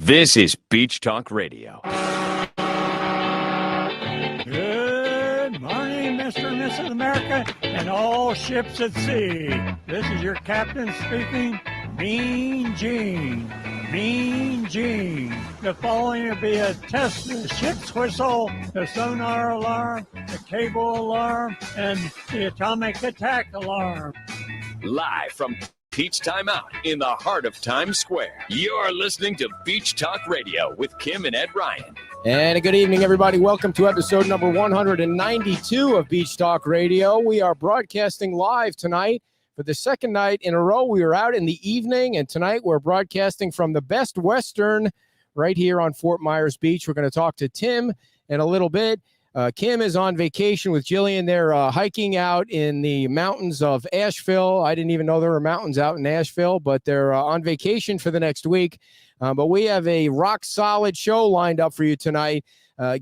This is Beach Talk Radio. Good morning, Mr. and Mrs. America, and all ships at sea. This is your captain speaking, Mean Gene. Mean Gene. The following will be a test of the ship's whistle, the sonar alarm, the cable alarm, and the atomic attack alarm. Live from Peach Time Out in the heart of Times Square. You're listening to Beach Talk Radio with Kim and Ed Ryan. And a good evening, everybody. Welcome to episode number 192 of Beach Talk Radio. We are broadcasting live tonight for the second night in a row. We were out in the evening, and tonight we're broadcasting from the Best Western right here on Fort Myers Beach. We're going to talk to Tim in a little bit. Kim is on vacation with Jillian. They're hiking out in the mountains of Asheville. I didn't even know there were mountains out in Asheville, but they're on vacation for the next week. But we have a rock-solid show lined up for you tonight.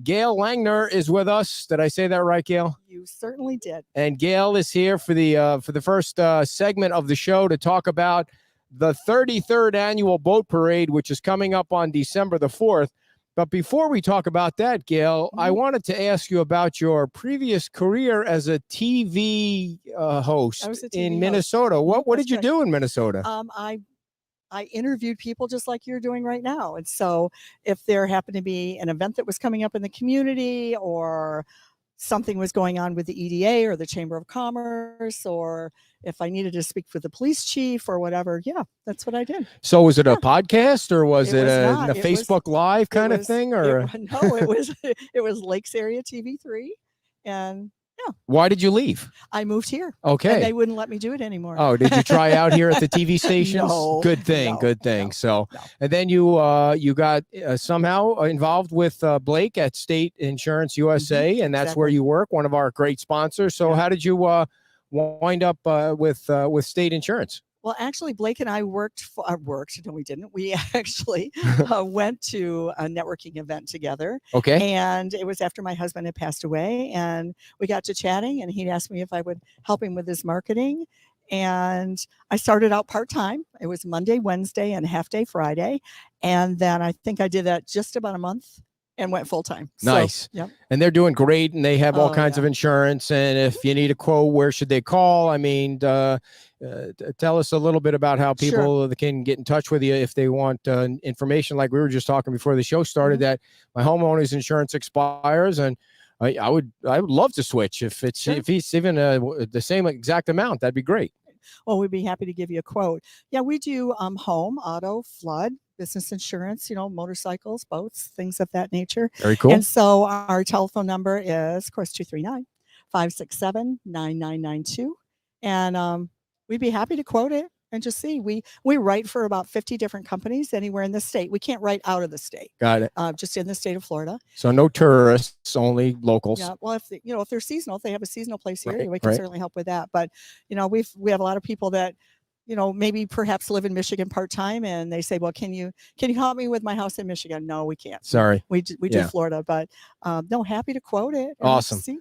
Gail Langner is with us. Did I say that right, Gail? You certainly did. And Gail is here for the first segment of the show to talk about the 33rd annual boat parade, which is coming up on December the 4th. But before we talk about that, Gail, I wanted to ask you about your previous career as a TV host in Minnesota. What did you do in Minnesota? I interviewed people just like you're doing right now. And so if there happened to be an event that was coming up in the community, or something was going on with the EDA or the Chamber of Commerce, or if I needed to speak with the police chief or whatever, that's what I did. So was it a podcast, or was it a Facebook Live kind of thing? Or no, it was Lakes Area TV3. And why did you leave? I moved here. Okay. And they wouldn't let me do it anymore. Oh, did you try out here at the TV stations? No, good thing. No. And then you got somehow involved with Blake at State Insurance USA, and that's where you work, one of our great sponsors. So how did you wind up with State Insurance? Well, actually, Blake and I worked. No, we didn't. We actually went to a networking event together. Okay. And it was after my husband had passed away, and we got to chatting, and he asked me if I would help him with his marketing. And I started out part-time. It was Monday, Wednesday, and half day Friday. And then I think I did that just about a month and went full-time. Nice. So, and they're doing great, and they have all kinds of insurance. And if you need a quote, where should they call? I mean, tell us a little bit about how people can get in touch with you if they want information. Like we were just talking before the show started, that my homeowner's insurance expires, and I would love to switch if it's even the same exact amount. That'd be great. Well, we'd be happy to give you a quote. Yeah, we do home, auto, flood, business insurance, motorcycles, boats, things of that nature. Very cool. And so our telephone number is, of course, 239-567-9992. And we'd be happy to quote it and just see. We write for about 50 different companies anywhere in the state. We can't write out of the state. Got it. Just in the state of Florida. So no tourists, only locals. Yeah. Well, if they're seasonal, if they have a seasonal place here, we can certainly help with that. But we have a lot of people that maybe perhaps live in Michigan part-time, and they say, well, can you help me with my house in Michigan? No, we can't. Sorry. We do Florida, but no, happy to quote it. Awesome. See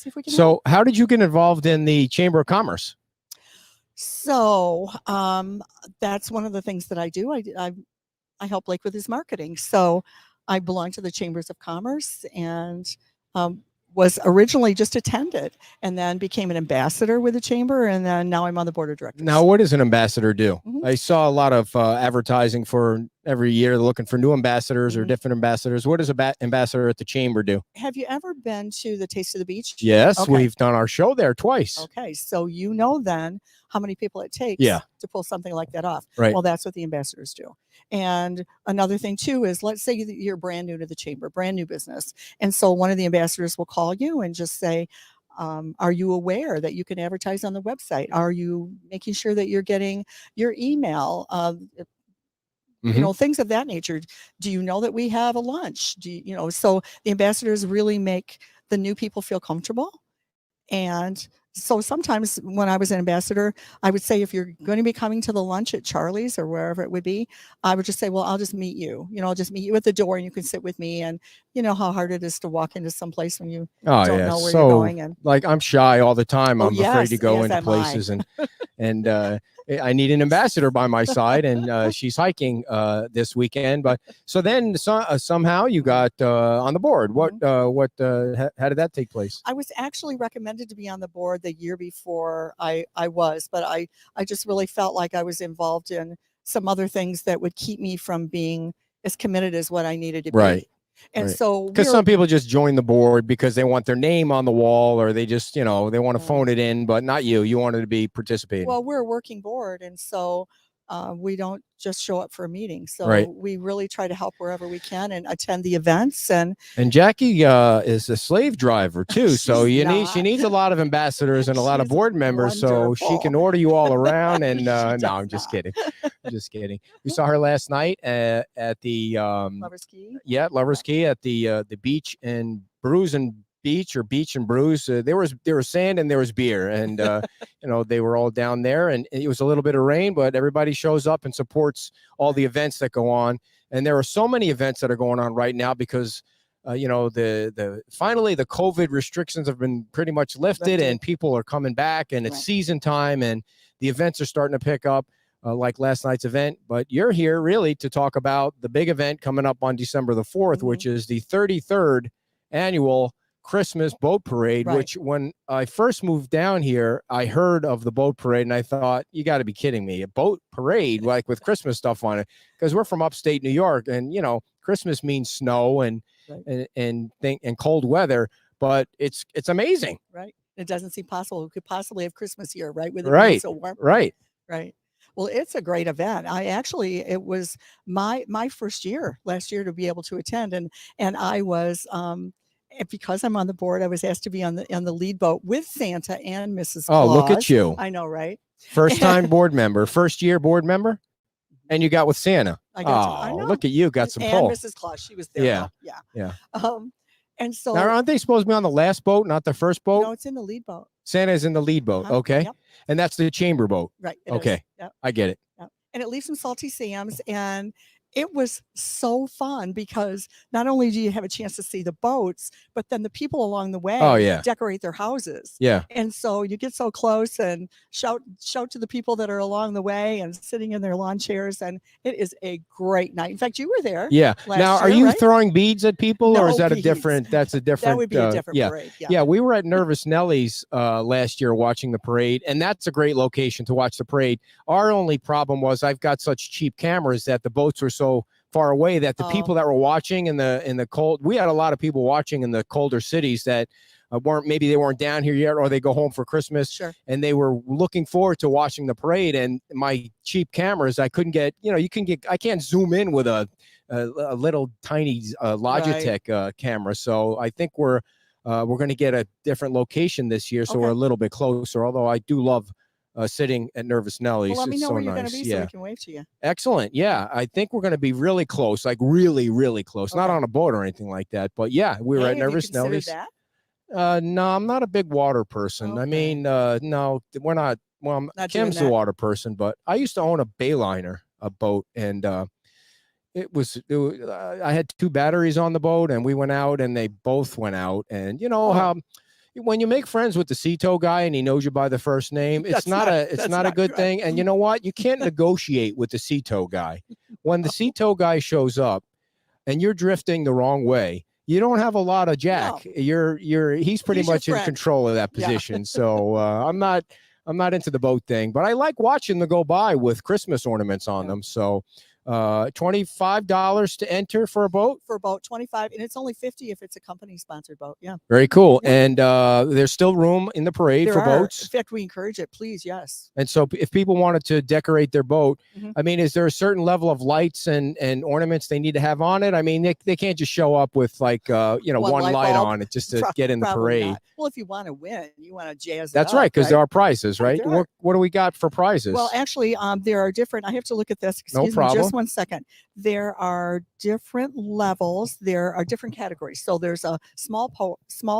if we can. So how did you get involved in the Chamber of Commerce? So that's one of the things that I do. I help Blake with his marketing. So I belong to the Chambers of Commerce, and was originally just attended, and then became an ambassador with the chamber, and then now I'm on the board of directors. Now, what does an ambassador do? I saw a lot of advertising for every year, looking for new ambassadors or different ambassadors. What does an ambassador at the chamber do? Have you ever been to the Taste of the Beach? Yes, we've done our show there twice. Okay, so then how many people it takes to pull something like that off. Right. Well, that's what the ambassadors do. And another thing too is, let's say you're brand new to the chamber, brand new business. And so one of the ambassadors will call you and just say, are you aware that you can advertise on the website? Are you making sure that you're getting your email? Things of that nature. Do you know that we have a lunch? So the ambassadors really make the new people feel comfortable. And so sometimes when I was an ambassador, I would say, if you're going to be coming to the lunch at Charlie's or wherever it would be, I would just say, well, I'll just meet you. I'll just meet you at the door, and you can sit with me. And you know how hard it is to walk into some place when you don't know where you're going. And like, I'm shy all the time. I'm afraid to go into places. And and I need an ambassador by my side, and she's hiking this weekend. But so then somehow you got on the board. How did that take place? I was actually recommended to be on the board the year before I was, but I just really felt like I was involved in some other things that would keep me from being as committed as what I needed to be. And so because some people just join the board because they want their name on the wall, or they just, they want to phone it in, but not you. You wanted to be participating. Well, we're a working board, and so we don't just show up for a meeting. So we really try to help wherever we can and attend the events. And Jackie is a slave driver too, so she needs a lot of ambassadors and a lot of board members, wonderful. so she can order you all around. And no, I'm just kidding. Just kidding. We saw her last night at the Lover's Key. Yeah, Lover's Key at the beach and Brews and Beach, or Beach and Brews. There was sand and there was beer, and they were all down there, and it was a little bit of rain, but everybody shows up and supports all the events that go on. And there are so many events that are going on right now because finally the COVID restrictions have been pretty much lifted, and people are coming back, and it's season time, and the events are starting to pick up, like last night's event. But you're here really to talk about the big event coming up on December the 4th, which is the 33rd annual Christmas boat parade, which when I first moved down here, I heard of the boat parade and I thought, you got to be kidding me. A boat parade like with Christmas stuff on it, because we're from upstate New York, and Christmas means snow and cold weather, but it's amazing. Right. It doesn't seem possible we could possibly have Christmas here, right? With it being so warm. Right. Well, it's a great event. It was my first year last year to be able to attend, and I was because I'm on the board, I was asked to be on the lead boat with Santa and Mrs. Claus. Oh, look at you. I know, right? First time board member, first year board member, and you got with Santa. I know. Look at you, got some pull. And Mrs. Claus, she was there. Yeah. And so now, aren't they supposed to be on the last boat, not the first boat? No, it's in the lead boat. Santa's in the lead boat. Okay. Yep. And that's the chamber boat. Right. Okay. Yep. I get it. Yep. And it leaves some Salty Sam's, and it was so fun because not only do you have a chance to see the boats, but then the people along the way decorate their houses. Yeah. And so you get so close and shout to the people that are along the way and sitting in their lawn chairs. And it is a great night. In fact, you were there. Yeah. Now, are you throwing beads at people, or is that beads. that's a different? That would be a different parade. Yeah. We were at Nervous Nellie's last year watching the parade, and that's a great location to watch the parade. Our only problem was I've got such cheap cameras that the boats were so far away that the people that were watching in the cold, we had a lot of people watching in the colder cities that weren't down here yet, or they go home for Christmas. Sure. And they were looking forward to watching the parade. And my cheap cameras, I couldn't get, I can't zoom in with a little tiny Logitech camera. So I think we're going to get a different location this year, so we're a little bit closer. Although I do love sitting at Nervous Nellie's. Well, let me know so where you're nice. going to be so we can wave to you. Excellent. Yeah, I think we're going to be really close, like really, really close. Not on a boat or anything like that, but yeah, we were at Nervous Nellie's. No, I'm not a big water person. I mean, no, we're not. Well, Kim's the water person, but I used to own a Bayliner, a boat, and it was I had 2 batteries on the boat, and we went out, and they both went out, and how. When you make friends with the sea tow guy and he knows you by the first name, it's not a good thing. And you know what? You can't negotiate with the sea tow guy. When the sea tow guy shows up and you're drifting the wrong way, you don't have a lot of jack. No. He's pretty much in control of that position. Yeah. So I'm not into the boat thing, but I like watching them go by with Christmas ornaments on them. So $25 to enter for a boat? For a boat, $25, and it's only $50 if it's a company sponsored boat. Yeah. Very cool. Yeah. And there's still room in the parade for boats. In fact, we encourage it, please. Yes. And so if people wanted to decorate their boat, I mean, is there a certain level of lights and ornaments they need to have on it? I mean, they can't just show up with like one light on it just to get in the parade. Not. Well, if you want to win, you want to jazz That's it up, right, because there are prizes, right? What do we got for prizes? Well, actually, there are different. I have to look at this. Excuse me, just 1 second. There are different levels. There are different categories. So there's a small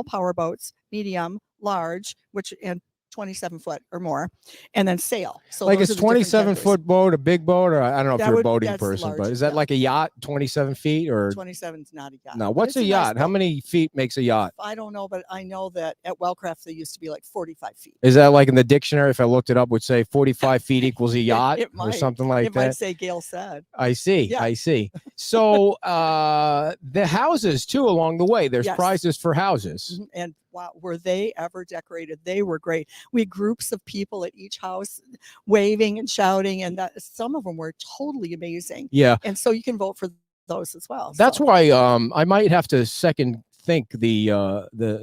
power boats, medium, large, and 27 foot or more, and then sail. So like those it's are the different 27 categories. foot boat, a big boat, or I don't know if That you're a would- boating that's person, large, but is that yeah. like a yacht, 27 feet or 27 is not a yacht. no? but What's it's a nice yacht? How boat. many feet makes a yacht? I don't know, but I know that at Wellcraft they used to be like 45 feet. Is that like in the dictionary? If I looked it up, would say 45 feet equals a yacht It or might. something like It might that. say Gail said. I see. Yeah. I see. So the houses too along the way. There's Yes. prizes for houses. Mhm. And wow, were they ever decorated? They were great. We had groups of people at each house waving and shouting, and that some of them were totally amazing. Yeah. And so you can vote for those as well. That's so. why I might have to second think the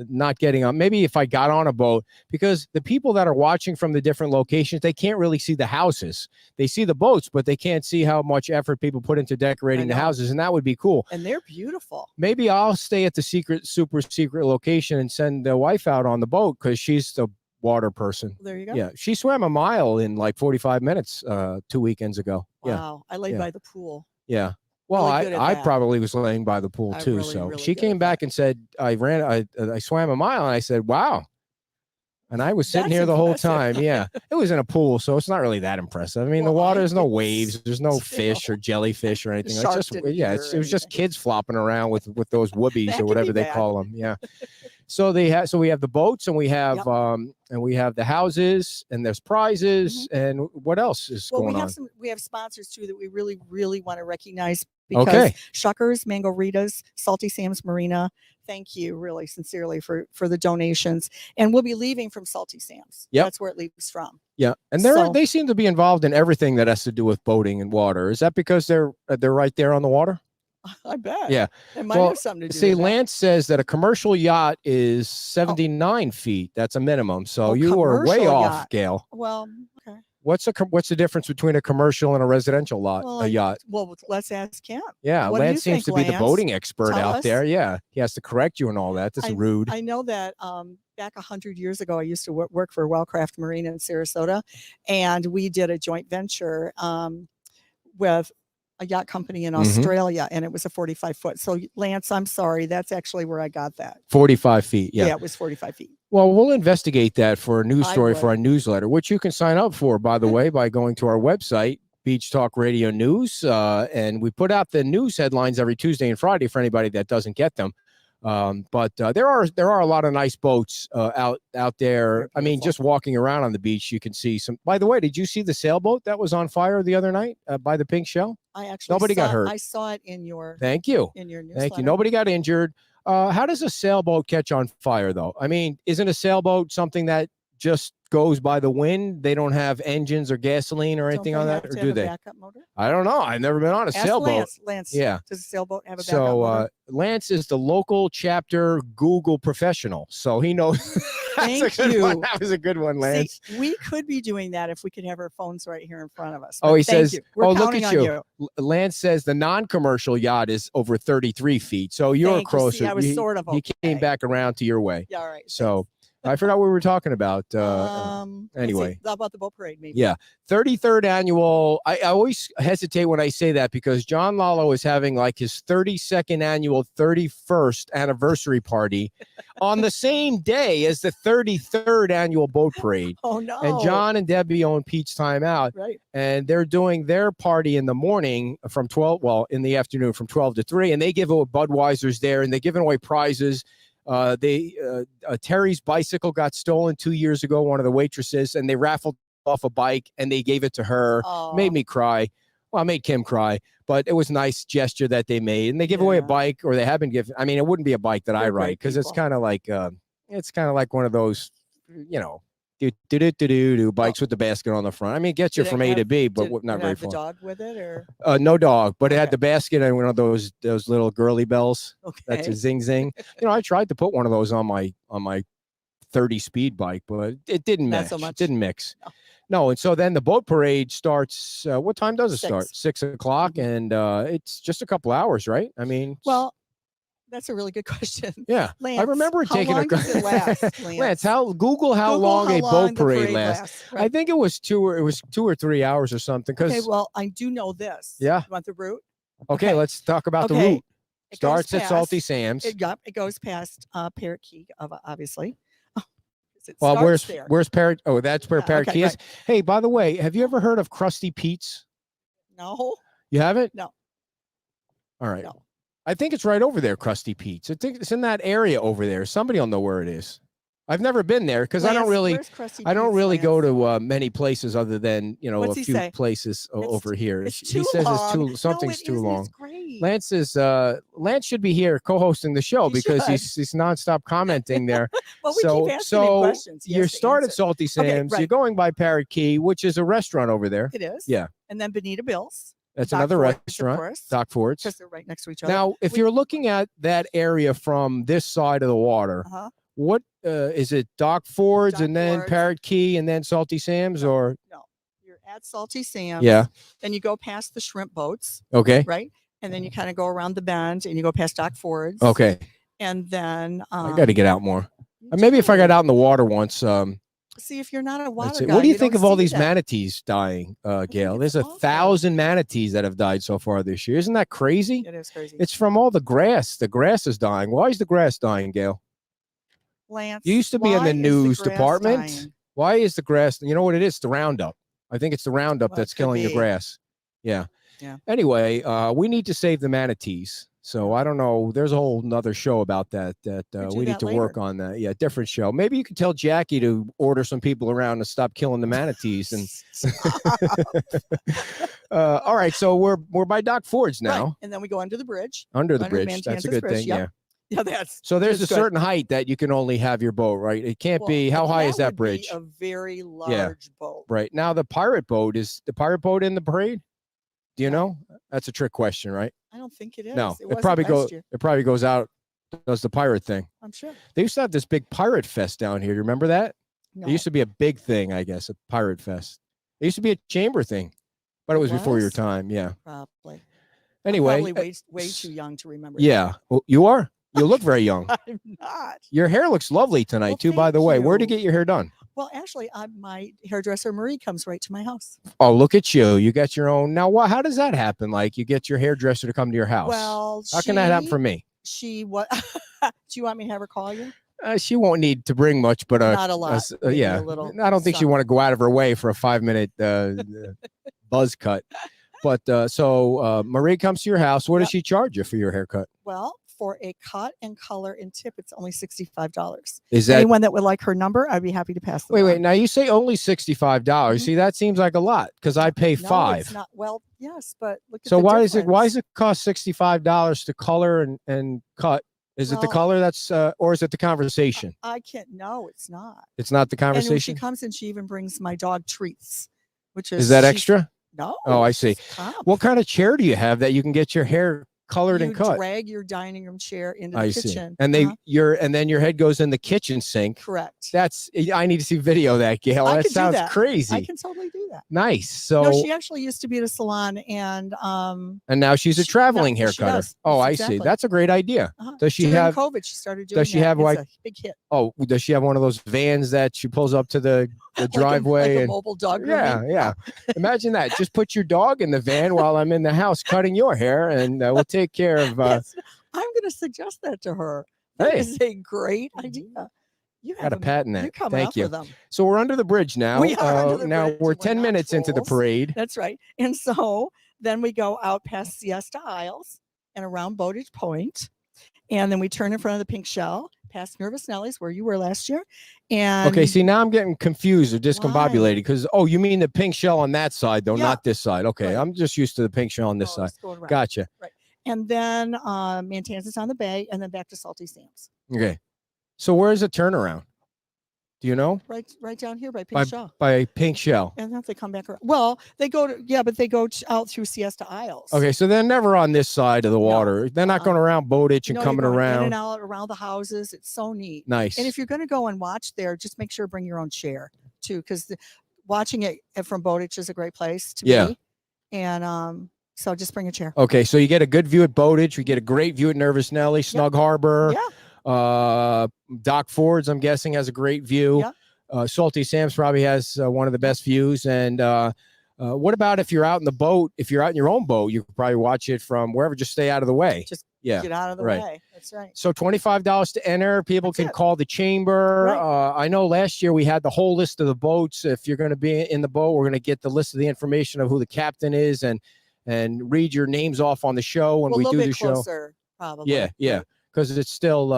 not getting on, maybe if I got on a boat, because the people that are watching from the different locations, they can't really see the houses. They see the boats, but they can't see how much effort people put into decorating the know. houses, and that would be cool. And they're beautiful. Maybe I'll stay at the super secret location and send the wife out on the boat because she's the water person. There you go. Yeah, she swam a mile in like 45 minutes 2 weekends ago. Wow. I laid Yeah. by the pool. Yeah. Well, Really good at I that. probably was laying by the pool I'm too. really, So really she good came at back that. and said, I swam a mile, and I said, wow. And I was sitting That's here the whole impressive. time. Yeah. It was in a pool, so it's not really that impressive. I mean, the Well, water, I there's no didn't waves, there's no still. fish or jellyfish or anything. It's Shark just, didn't yeah, eat her it was just anything. kids flopping around with those whoobies That or can whatever be they bad. call them. Yeah. So we have the boats, and we have Yep. the houses, and there's prizes, and what else is Well, going we on? have we have sponsors too that we really, really want to recognize because Okay. Shuckers, Mango Rita's, Salty Sam's Marina. Thank you really sincerely for the donations. And we'll be leaving from Salty Sam's. Yep. That's where it leaves from. Yeah, and So- they seem to be involved in everything that has to do with boating and water. Is that because they're right there on the water? I bet. Yeah. It might Well, have something to do see, with that. Lance says that a commercial yacht is 79 feet. That's a minimum. So Oh, you are way commercial off, yacht. Gail. Well, okay. What's the difference between a commercial and a residential Well, yacht? Well, let's ask him. Yeah, What do you Lance seems think, to be the Lance? boating expert Tell out us. there. Yeah, he has to correct you and all that. That's rude. I know that back 100 years ago, I used to work for Wellcraft Marine in Sarasota, and we did a joint venture with a yacht company in Australia, and it was a 45 foot. So Lance, I'm sorry, that's actually where I got that. 45 feet. Yeah. It was 45 feet. Well, we'll investigate that for a news I story for would. our newsletter, which you can sign up for, by the way, by going to our website, Beach Talk Radio News. And we put out the news headlines every Tuesday and Friday for anybody that doesn't get them. But there are a lot of nice boats out there. They're I mean, beautiful. just walking around on the beach, you can see some. By the way, did you see the sailboat that was on fire the other night by the Pink Shell? I actually Nobody got saw- hurt. I saw it in your Thank you. newsletter. Thank you. Nobody got injured. How does a sailboat catch on fire, though? I mean, isn't a sailboat something that just goes by the wind? They don't have engines or gasoline or anything on that, or do they? Backup motor? I don't know. I've never been on a Ask sailboat. Lance. Yeah. Does a sailboat have a backup So motor? Lance is the local chapter Google professional, so he knows. That's Thank a good one. you. That was a good one, Lance. See, we could be doing that if we could have our phones right here in front of us. Oh, but he thank says, you. We're "Oh, look counting at on you." Lance says the non-commercial yacht is over 33 feet, so you're Thank you. See, closer. I was sort of He came okay. back around to your way. Yeah, all right. So I forgot what we were talking about. let's see, anyway. about the boat parade, maybe. Yeah. 33rd annual. I always hesitate when I say that because John Lalo is having like his 32nd annual 31st anniversary party on the same day as the 33rd annual boat parade. Oh no. And John and Debbie own Peach Time Out, Right. and they're doing their party in the morning from 12, well, in the afternoon from 12 to 3, and they give away Budweiser's there, and they're giving away prizes. Terry's bicycle got stolen 2 years ago, one of the waitresses, and they raffled off a bike, and they gave it to her. Oh, Made me cry. Well, I made Kim cry, but it was a nice gesture that they made, and they give away a Yeah. bike, or they have been given. I mean, it wouldn't be a bike that I They're ride great because it's people. kind of like one of those, do bikes with the basket on the front. I mean, it gets you Did it from A to have- B, but Did not it very have the far. dog with it, or No dog, but it had Okay. the basket and one of those little girly bells. okay? That's a zing zing. I tried to put one of those on my 30 speed bike, but it didn't Not match. so much. Didn't mix. No. No, and so then the boat parade starts. What time does it 6. start? 6 o'clock, and it's just a couple hours, right? I mean, Well, that's a really good question. yeah. Lance, I remember how taking long does it last, Lance? Lance, Google how long a boat the parade lasts. right. I think it was 2 or 3 hours or something. Because Okay, well, I do know this. Yeah. You want the route? okay, let's talk about the Okay, route. It goes Starts at Salty past- Sam's. It goes past Parrot Key, obviously. It Well, starts there. where's Parrot? Oh, that's where Parrot okay, Key is. right. Hey, by the way, have you ever heard of Krusty Pete's? No. You haven't? No. All right. No. I think it's right over there, Krusty Pete's. I think it's in that area over there. Somebody will know where it is. I've never been there because I don't really go to many places other than What's a he few places places over here. It's He too says long. something's too long. It's great. Lance should be here co-hosting the show because should. he's nonstop commenting there. Well, we keep asking him questions. You started Salty Sam's. You're going by Parrot Key, which is a restaurant over there. It is. Yeah. And then Bonita Bill's. That's Doc another Ford's, restaurant. Doc Ford's. Because they're right next to each other. Now, if you're looking at that area from this side of the water, what is it? Doc Ford's and then Parrot Key and then Salty Sam's, or no? You're at Salty Sam's. Yeah. Then you go past the shrimp boats. Okay. Right. And then you kind of go around the bend and you go past Doc Ford's. Okay. And then I got to get out more. Maybe if I got out in the water once. See, if you're not a water guy, what do you think of all these manatees dying, Gail? There's awful. 1,000 manatees that have died so far this year. Isn't that crazy? It is crazy. It's from all the grass. The grass is dying. Why is the grass dying, Gail? Lance, You used to be in the news department. Dying? Why is the grass? You know what it is? The Roundup. I think it's the Roundup that's killing the grass. Yeah. Yeah. Anyway, we need to save the manatees. So I don't know. There's a whole nother show about that we need to work on that. Yeah, different show. Maybe you could tell Jackie to order some people around to stop killing the manatees. And all right, so we're by Doc Ford's now. Right. And then we go under the bridge. Under the bridge. That's a good thing. Yep. Yeah. Yeah, that's so there's a certain height that you can only have your boat, right? It can't be. How high is that bridge? A very large boat. Right. Now the pirate boat, is the pirate boat in the parade? Do you know? That's a trick question, right? I don't think it is. No, it probably goes out, does the pirate thing. I'm sure. They used to have this big pirate fest down here. Do you remember that? No. It used to be a big thing, I guess, a pirate fest. It used to be a chamber thing, but it was before your time. Yeah. Probably. Anyway. I'm probably way too young to remember. Yeah. Well, you are? You look very young. I'm not. Your hair looks lovely tonight, too, by the way. Where'd you get your hair done? Well, actually, my hairdresser, Marie, comes right to my house. Oh, look at you. You got your own. Now, how does that happen? Like, you get your hairdresser to come to your house? Well, how can that happen for me? Do you want me to have her call you? She won't need to bring much, but not a lot. Yeah. I don't think she want to go out of her way for a 5-minute buzz cut. But so Marie comes to your house. What does she charge you for your haircut? Well, for a cut and color and tip, it's only $65. Is that anyone that would like her number? I'd be happy to pass them. Wait. Now you say only $65. See, that seems like a lot because I pay $5. It's not. Well, yes, but look at so the why difference. why does it cost $65 to color and cut? Is it the color that's or is it the conversation? I can't. No, it's not. It's not the conversation. And when she comes in, she even brings my dog treats, which is that extra? No. Oh, I see. What kind of chair do you have that you can get your hair colored and cut? Drag your dining room chair into the kitchen. And then your head goes in the kitchen sink. Correct. I need to see video of that, Gail. That sounds crazy. I can totally do that. Nice. So no, she actually used to be at a salon and now she's a traveling hair cutter. Oh, I see. That's a great idea. Does she have COVID? She started doing. Does she have like a big hit? Oh, does she have one of those vans that she pulls up to the driveway like a mobile dog grooming? Yeah. Imagine that. Just put your dog in the van while I'm in the house cutting your hair, and we'll take care of. I'm going to suggest that to her. That is a great idea. You got a patent that. Thank you. Them. So we're under the bridge now. We are under the now bridge. We're 10 minutes into the parade. That's right. And so then we go out past Siesta Isles and around Bowditch Point. And then we turn in front of the Pink Shell, past Nervous Nellie's, where you were last year. And okay, see, now I'm getting confused or discombobulated because, you mean the Pink Shell on that side, though, not this side. Okay, right. I'm just used to the Pink Shell on this side. Gotcha. Right. And then Mantanzas on the Bay, and then back to Salty Sam's. Okay. So where's the turnaround? Do you know? Right down here by Pink Shell. By Pink Shell. And then they come back around. Well, they go but they go out through Siesta Isles. Okay, so they're never on this side of the water. No, they're not going around Bowditch and coming around. In and out around the houses. It's so neat. Nice. And if you're going to go and watch there, just make sure to bring your own chair too, because watching it from Bowditch is a great place to be. And so just bring a chair. Okay, so you get a good view at Bowditch. We get a great view at Nervous Nellie, Snug Harbor. Yeah. Doc Ford's, I'm guessing, has a great view. Yeah. Salty Sam's probably has one of the best views. And what about if you're out in the boat? If you're out in your own boat, you could probably watch it from wherever. Just stay out of the way. Just Yeah. Get out of the right. way. That's right. So $25 to enter. People That's can it. call the chamber. Right. I know last year we had the whole list of the boats. If you're going to be in the boat, we're going to get the list of the information of who the captain is and read your names off on the show when we do the show. Closer, probably. Yeah, yeah, Right. because it's still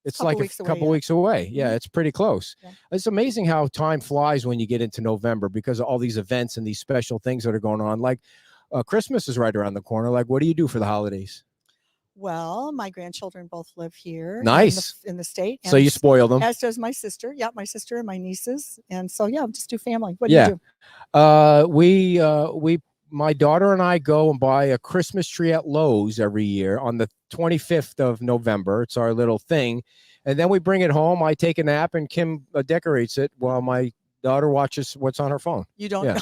it's like a couple weeks away. Yeah, Mhm. it's pretty close. Yeah. It's amazing how time flies when you get into November because of all these events and these special things that are going on. Like Christmas is right around the corner. Like, what do you do for the holidays? Well, my grandchildren both live here. Nice. In the state. So you spoil them. As does my sister. Yeah, my sister and my nieces. And so, yeah, just do family. What do you do? My daughter and I go and buy a Christmas tree at Lowe's every year on the 25th of November. It's our little thing. And then we bring it home. I take a nap and Kim decorates it while my daughter watches what's on her phone. You don't Yeah. know.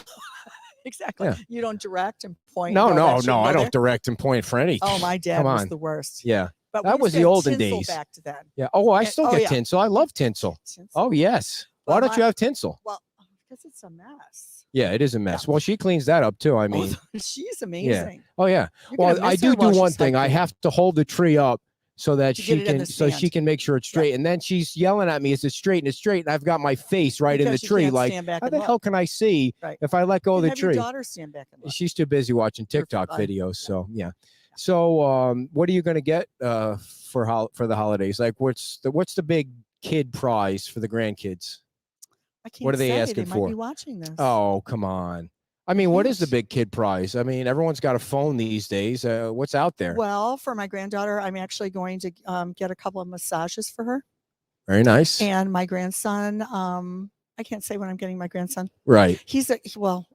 Exactly. Yeah. You don't direct and point. No. I there? don't direct and point for any. Oh, my dad Come was on. the worst. Yeah. But That we was the used to have olden tinsel days. back to then. Yeah. Oh, I And- still oh, get yeah. tinsel. I love tinsel. Oh, yes. Why Well, don't you have tinsel? Well, because it's a mess. Yeah, it is a mess. Yeah. Well, she cleans that up too. I mean, She's amazing. oh yeah. You're gonna Well, I miss her do while one she's thing. I hiking. have to hold the tree up so that To she get it in can the stand. make sure it's straight. And then she's yelling at me, "Is it straight?" And it's straight. And I've got my face right in the Because you tree. can't Like, stand back how and the look. hell can I see Right. if I let go of You the have your tree? daughter stand back and look. She's too busy watching TikTok fine. videos. So yeah. So what are you going to get for the holidays? Like, what's the big kid prize for the grandkids? I can't What are they say. asking They for? might be watching this. Oh, come on. I mean, what is the Yes. big kid prize? I mean, everyone's got a phone these days. What's out there? Well, for my granddaughter, I'm actually going to get a couple of massages for her. Very nice. And my grandson, I can't say when I'm getting my grandson. Right.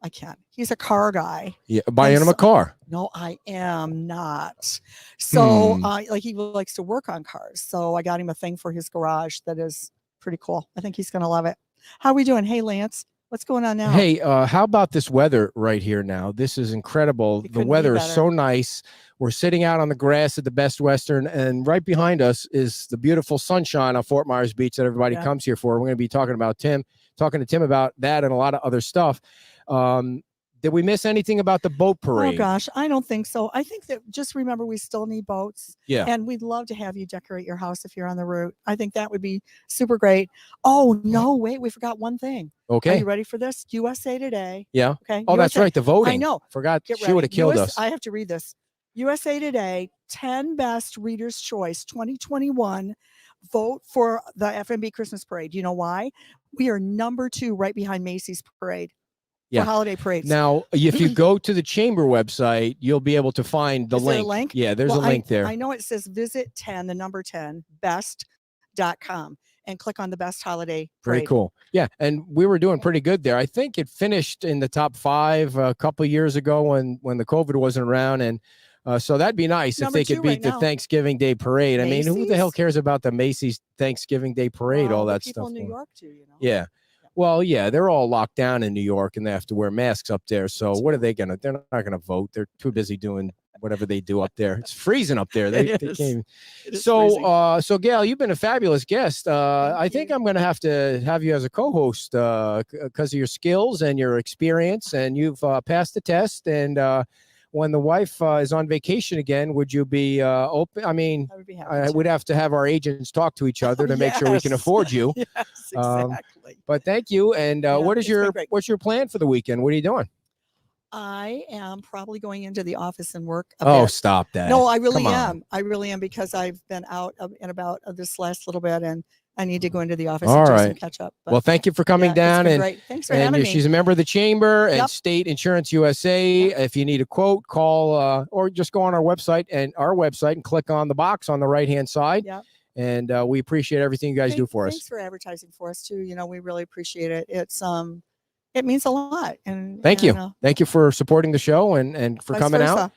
I can. He's a car guy. Yeah. Buying him a car. No, I am not. So, Hmm. he likes to work on cars. So I got him a thing for his garage that is pretty cool. I think he's going to love it. How are we doing? Hey, Lance, what's going on now? Hey, how about this weather right here now? This is incredible. It The couldn't be weather is better. so nice. We're sitting out on the grass at the Best Western, and right behind us is the beautiful sunshine on Fort Myers Beach that everybody Yeah. comes here for. We're going to be talking to Tim about that and a lot of other stuff. Did we miss anything about the boat parade? Oh gosh, I don't think so. I think that just remember we still need boats. Yeah. And we'd love to have you decorate your house if you're on the route. I think that would be super great. Oh no, wait, we forgot one thing. Are Okay. you ready for this? USA Today. Yeah. Okay. Oh, that's USA right. The voting. I know. Forgot. Get She would have ready. killed us. I have to read this. USA Today, 10 best Reader's Choice 2021. Vote for the FMB Christmas Parade. You know why? We are number 2 right behind Macy's Parade. Yeah. For holiday parades. Now, if you go to the chamber website, you'll be able to find the Is there a link. link? Yeah, there's Well, a link there. I know it says visit 10, the number 10, best.com, and click on the best holiday parade. Very cool. Yeah, and we were doing pretty good there. I think it finished in the top 5 a couple years ago when the COVID wasn't around, and so that'd be nice Number if they 2 could beat right the now. Thanksgiving Day parade. I mean, who the hell Macy's? cares about the Macy's Thanksgiving Day parade? Well, All the that people stuff. in New going- York too, you know. Yeah. Well, yeah, they're all locked down in New York and they have to wear masks up there. So what are they gonna? They're not gonna vote. They're too busy doing whatever they do up there. It's freezing up there. They It can't. is. It is So, freezing. so Gail, you've been a fabulous guest. I Thank think you. I'm going to have you as a co-host because of your skills and your experience, and you've passed the test. And when the wife is on vacation again, would you be open? I mean, I would be happy I to. would have to have our agents talk to each other to make sure we can Yes. afford you. Yes, Um, exactly. But thank you. And Yeah, what is it's been your great. what's your plan for the weekend? What are you doing? I am probably going into the office and work a Oh, bit. stop that! No, I really Come on. am. I really am because I've been out and about this last little bit, and I need to go into the office All and do some right. catch up. Well, thank you for coming yeah, down it's been and. great. Thanks for And having me. she's a member of the chamber and Yep. State Insurance USA. If you need a quote, call or just go on our website and click on the box on the right hand side. Yep. And we appreciate everything you guys do for Thanks us. for advertising for us too. You know, we really appreciate it. It means a lot. And Thank you. Thank you for supporting the show and for vice coming out. versa.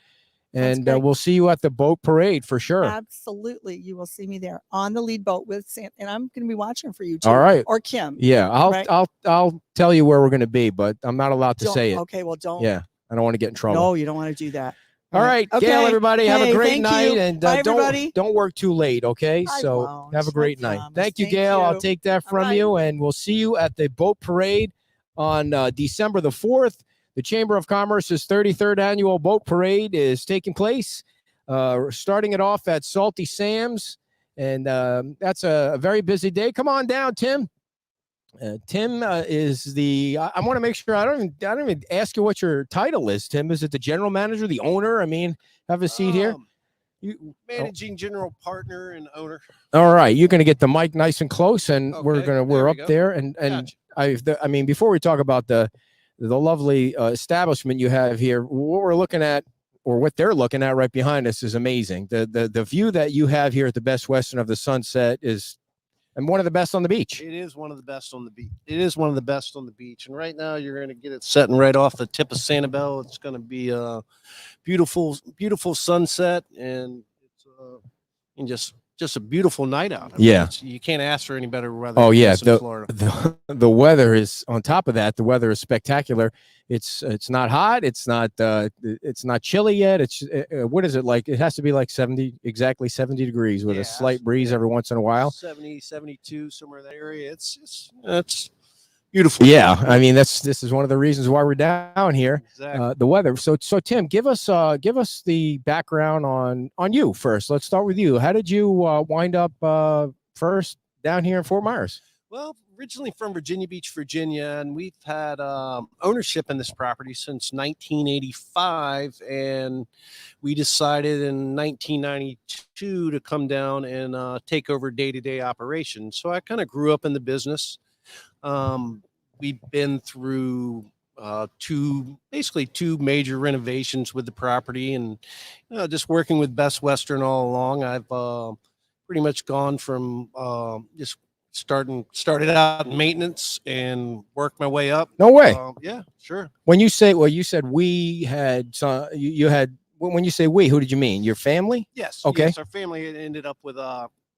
That's And great. we'll see you at the boat parade for sure. Absolutely, you will see me there on the lead boat with Sam, and I'm going to be watching for you too. All right. Or Kim. Yeah, Right. I'll tell you where we're going to be, but I'm not allowed to Don't- say it. Okay, well, don't. Yeah, I don't want to get in trouble. No, you don't want to do that. All right, Okay. Gail, everybody, have a Hey, great thank night, you. and Bye, everybody. don't work too late, okay? I So won't. have a I great night. promise. Thank you, Thank Gail. I'll you. take that All from right. you, and we'll see you at the boat parade on December the 4th. The Chamber of Commerce's 33rd annual boat parade is taking place Starting it off at Salty Sam's, and that's a very busy day. Come on down, Tim. Tim is the. I want to make sure I don't even ask you what your title is. Tim, is it the general manager, the owner? I mean, have a seat here. Managing general partner and owner. All right, you're going to get the mic nice and close, and Okay, we're up there, and Gotcha. I mean, before we talk about the lovely establishment you have here, what we're looking at, or what they're looking at right behind us, is amazing. The view that you have here at the Best Western of the sunset is, and one of the best on the beach. It is one of the best on the beach. It is one of the best on the beach. And right now you're going to get it setting right off the tip of Sanibel. It's going to be a beautiful, beautiful sunset, and it's just a beautiful night out. I mean, Yeah. you can't ask for any better weather. Oh than yeah, this in Florida. the weather is, on top of that, the weather is spectacular. It's not hot. It's not chilly yet. It's what is it like? It has to be like 70 degrees with a slight breeze every once in a while. 70, 72, somewhere in that area. It's beautiful. Yeah, I mean this is one of the reasons why we're down here. Exactly. The weather. So Tim, give us the background on you first. Let's start with you. How did you wind up first down here in Fort Myers? Well, originally from Virginia Beach, Virginia, and we've had ownership in this property since 1985, and we decided in 1992 to come down and take over day-to-day operations. So I kind of grew up in the business. We've been through two major renovations with the property, and just working with Best Western all along. I've pretty much gone from just started out in maintenance and worked my way up. No way. Yeah, sure. When you say, well, you said we had some, you had, when you say we, who did you mean? Your family? Yes. Okay. Yes, our family ended up with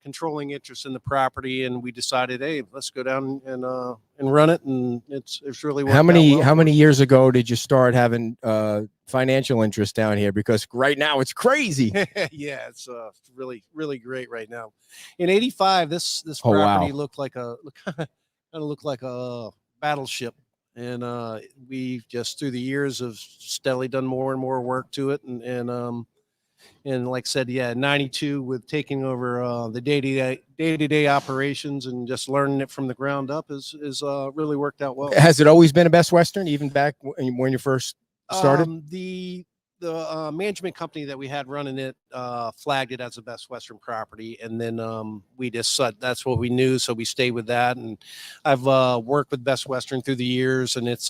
controlling interest in the property, and we decided, hey, let's go down and run it, and it's really worked How out well. many years ago did you start having financial interest down here? Because right now it's crazy. Yeah, it's really, really great right now. In '85, this Oh, property wow. looked like a battleship, and we've just through the years have steadily done more and more work to it, and like I said, yeah, 92 with taking over the day-to-day operations and just learning it from the ground up is really worked out well. Has it always been a Best Western, even back when you first started? The management company that we had running it flagged it as a Best Western property, and then we just said that's what we knew, so we stayed with that. And I've worked with Best Western through the years, and it's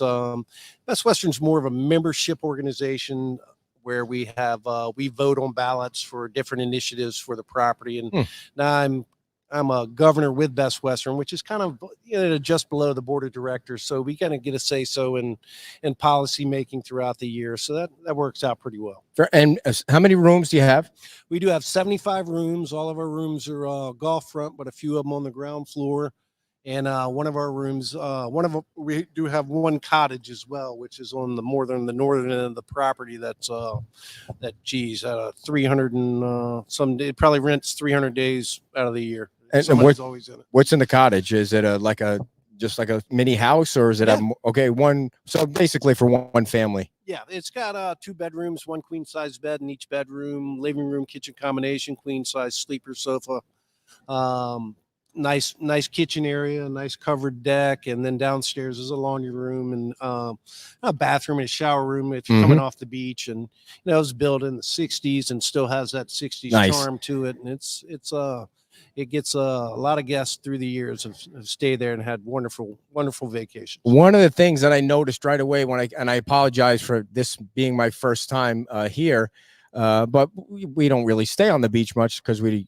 Best Western's more of a membership organization where we have we vote on ballots for different initiatives for the property. And now I'm a governor with Best Western, which is kind of just below the board of directors. So we kind of get a say so in policy making throughout the year. So that works out pretty well. And how many rooms do you have? We do have 75 rooms. All of our rooms are golf front, but a few of them on the ground floor. And one of our rooms, we do have one cottage as well, which is on the northern end of the property. That's 300 and some. It probably rents 300 days out of the year. And Somebody's always in it. What's in the cottage? Is it just like a mini house, or is it one? So basically for one family. Yeah, it's got 2 bedrooms, 1 queen size bed in each bedroom, living room, kitchen combination, queen size sleeper sofa. Nice kitchen area, nice covered deck, and then downstairs is a laundry room and a bathroom and a shower room if you're coming off the beach. And it was built in the 60s and still has that 60s charm to it. And it gets a lot of guests through the years have stayed there and had wonderful vacations. One of the things that I noticed right away and I apologize for this being my first time here, but we don't really stay on the beach much because we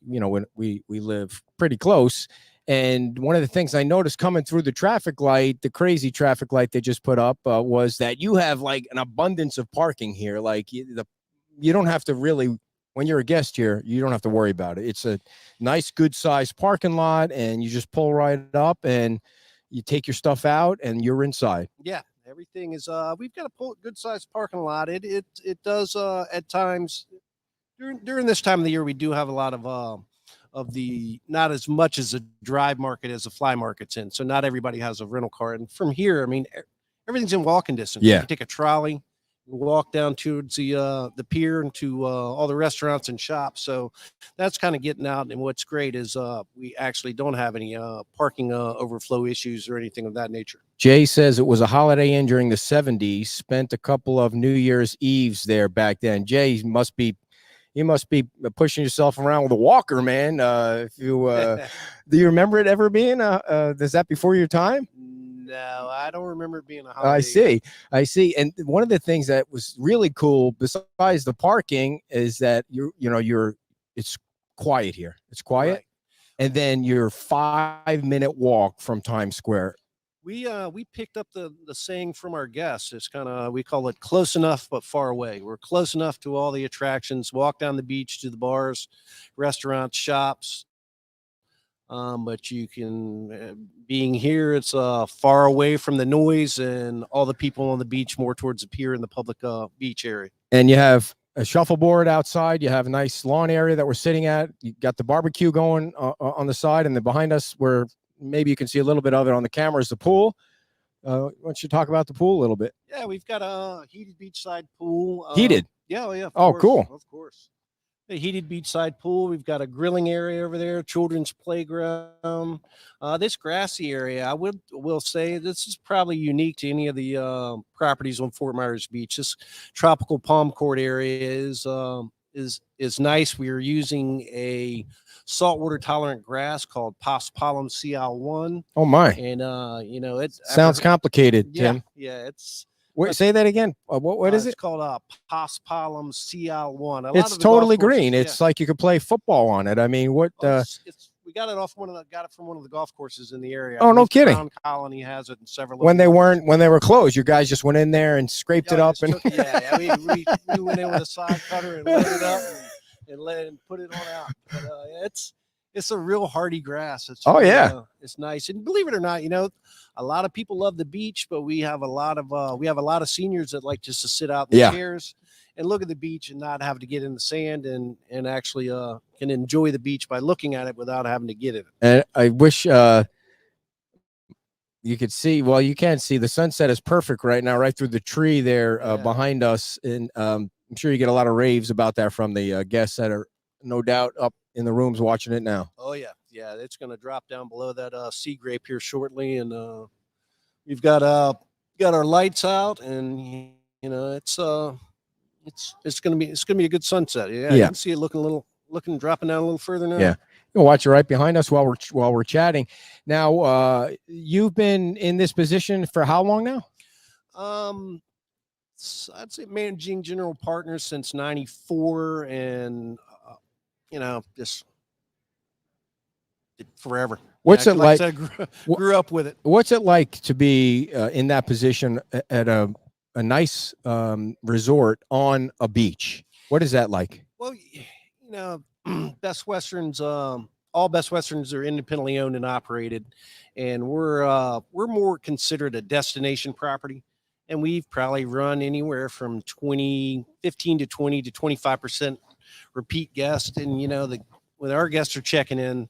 live pretty close. And one of the things I noticed coming through the traffic light, the crazy traffic light they just put up, was that you have like an abundance of parking here. Like you don't have to really, when you're a guest here, you don't have to worry about it. It's a nice, good sized parking lot, and you just pull right up and you take your stuff out and you're inside. Yeah. Everything is we've got a good sized parking lot. It does at times during this time of the year we do have a lot of the not as much as a drive market as a fly market's in. So not everybody has a rental car. And from here, I mean, everything's in walking distance. Yeah. You can take a trolley, walk down towards the pier and to all the restaurants and shops. So that's kind of getting out. And what's great is we actually don't have any parking overflow issues or anything of that nature. Jay says it was a Holiday Inn during the 70s. Spent a couple of New Year's Eves there back then. Jay must be pushing yourself around with a walker, man. If you do you remember it ever being is that before your time? No, I don't remember it being a Holiday Inn. I see. And one of the things that was really cool, besides the parking, is that it's quiet here. It's quiet, Right. and then you're 5-minute walk from Times Square. We picked up the saying from our guests. It's kind of, we call it close enough but far away. We're close enough to all the attractions, walk down the beach to the bars, restaurants, shops. But you can, being here, it's far away from the noise and all the people on the beach, more towards the pier and the public beach area. And you have a shuffleboard outside. You have a nice lawn area that we're sitting at. You got the barbecue going on the side, and then behind us, where maybe you can see a little bit of it on the camera, is the pool. Why don't you talk about the pool a little bit? Yeah, we've got a heated beachside pool. Heated? Yeah, yeah. Oh, cool. Of course. A heated beachside pool. We've got a grilling area over there, children's playground. This grassy area, I will say this is probably unique to any of the properties on Fort Myers Beach. This tropical palm court area is nice. We are using a saltwater tolerant grass called Paspalum CL1. Oh my! And it sounds complicated, Tim. Yeah, it's. Wait, say that again. What is it? It's called Paspalum CL1. It's totally green. It's like you could play football on it. I mean, what? We got it from one of the golf courses in the area. Oh, no kidding. Crown Colony has it in several. When they were closed, you guys just went in there and scraped it up and. We went in with a side cutter and loaded it up and put it on out. But, it's a real hardy grass. It's it's nice. And believe it or not, a lot of people love the beach, but we have a lot of seniors that like just to sit out in the chairs and look at the beach and not have to get in the sand and actually can enjoy the beach by looking at it without having to get in it. And I wish you could see. Well, you can't see. The sunset is perfect right now, right through the tree there behind us. And I'm sure you get a lot of raves about that from the guests that are no doubt up in the rooms watching it now. Oh yeah. It's going to drop down below that sea grape here shortly, and we've got our lights out, and it's going to be a good sunset. Yeah. You can see it looking dropping down a little further now. Yeah, you'll watch it right behind us while we're chatting. Now, you've been in this position for how long now? I'd say managing general partner since '94, and just forever. What's it like? I grew up with it. What's it like to be in that position at a nice resort on a beach? What is that like? Well, Best Westerns, all Best Westerns are independently owned and operated, and we're more considered a destination property. And we've probably run anywhere from 15 to 20 to 25% repeat guests. And when our guests are checking in,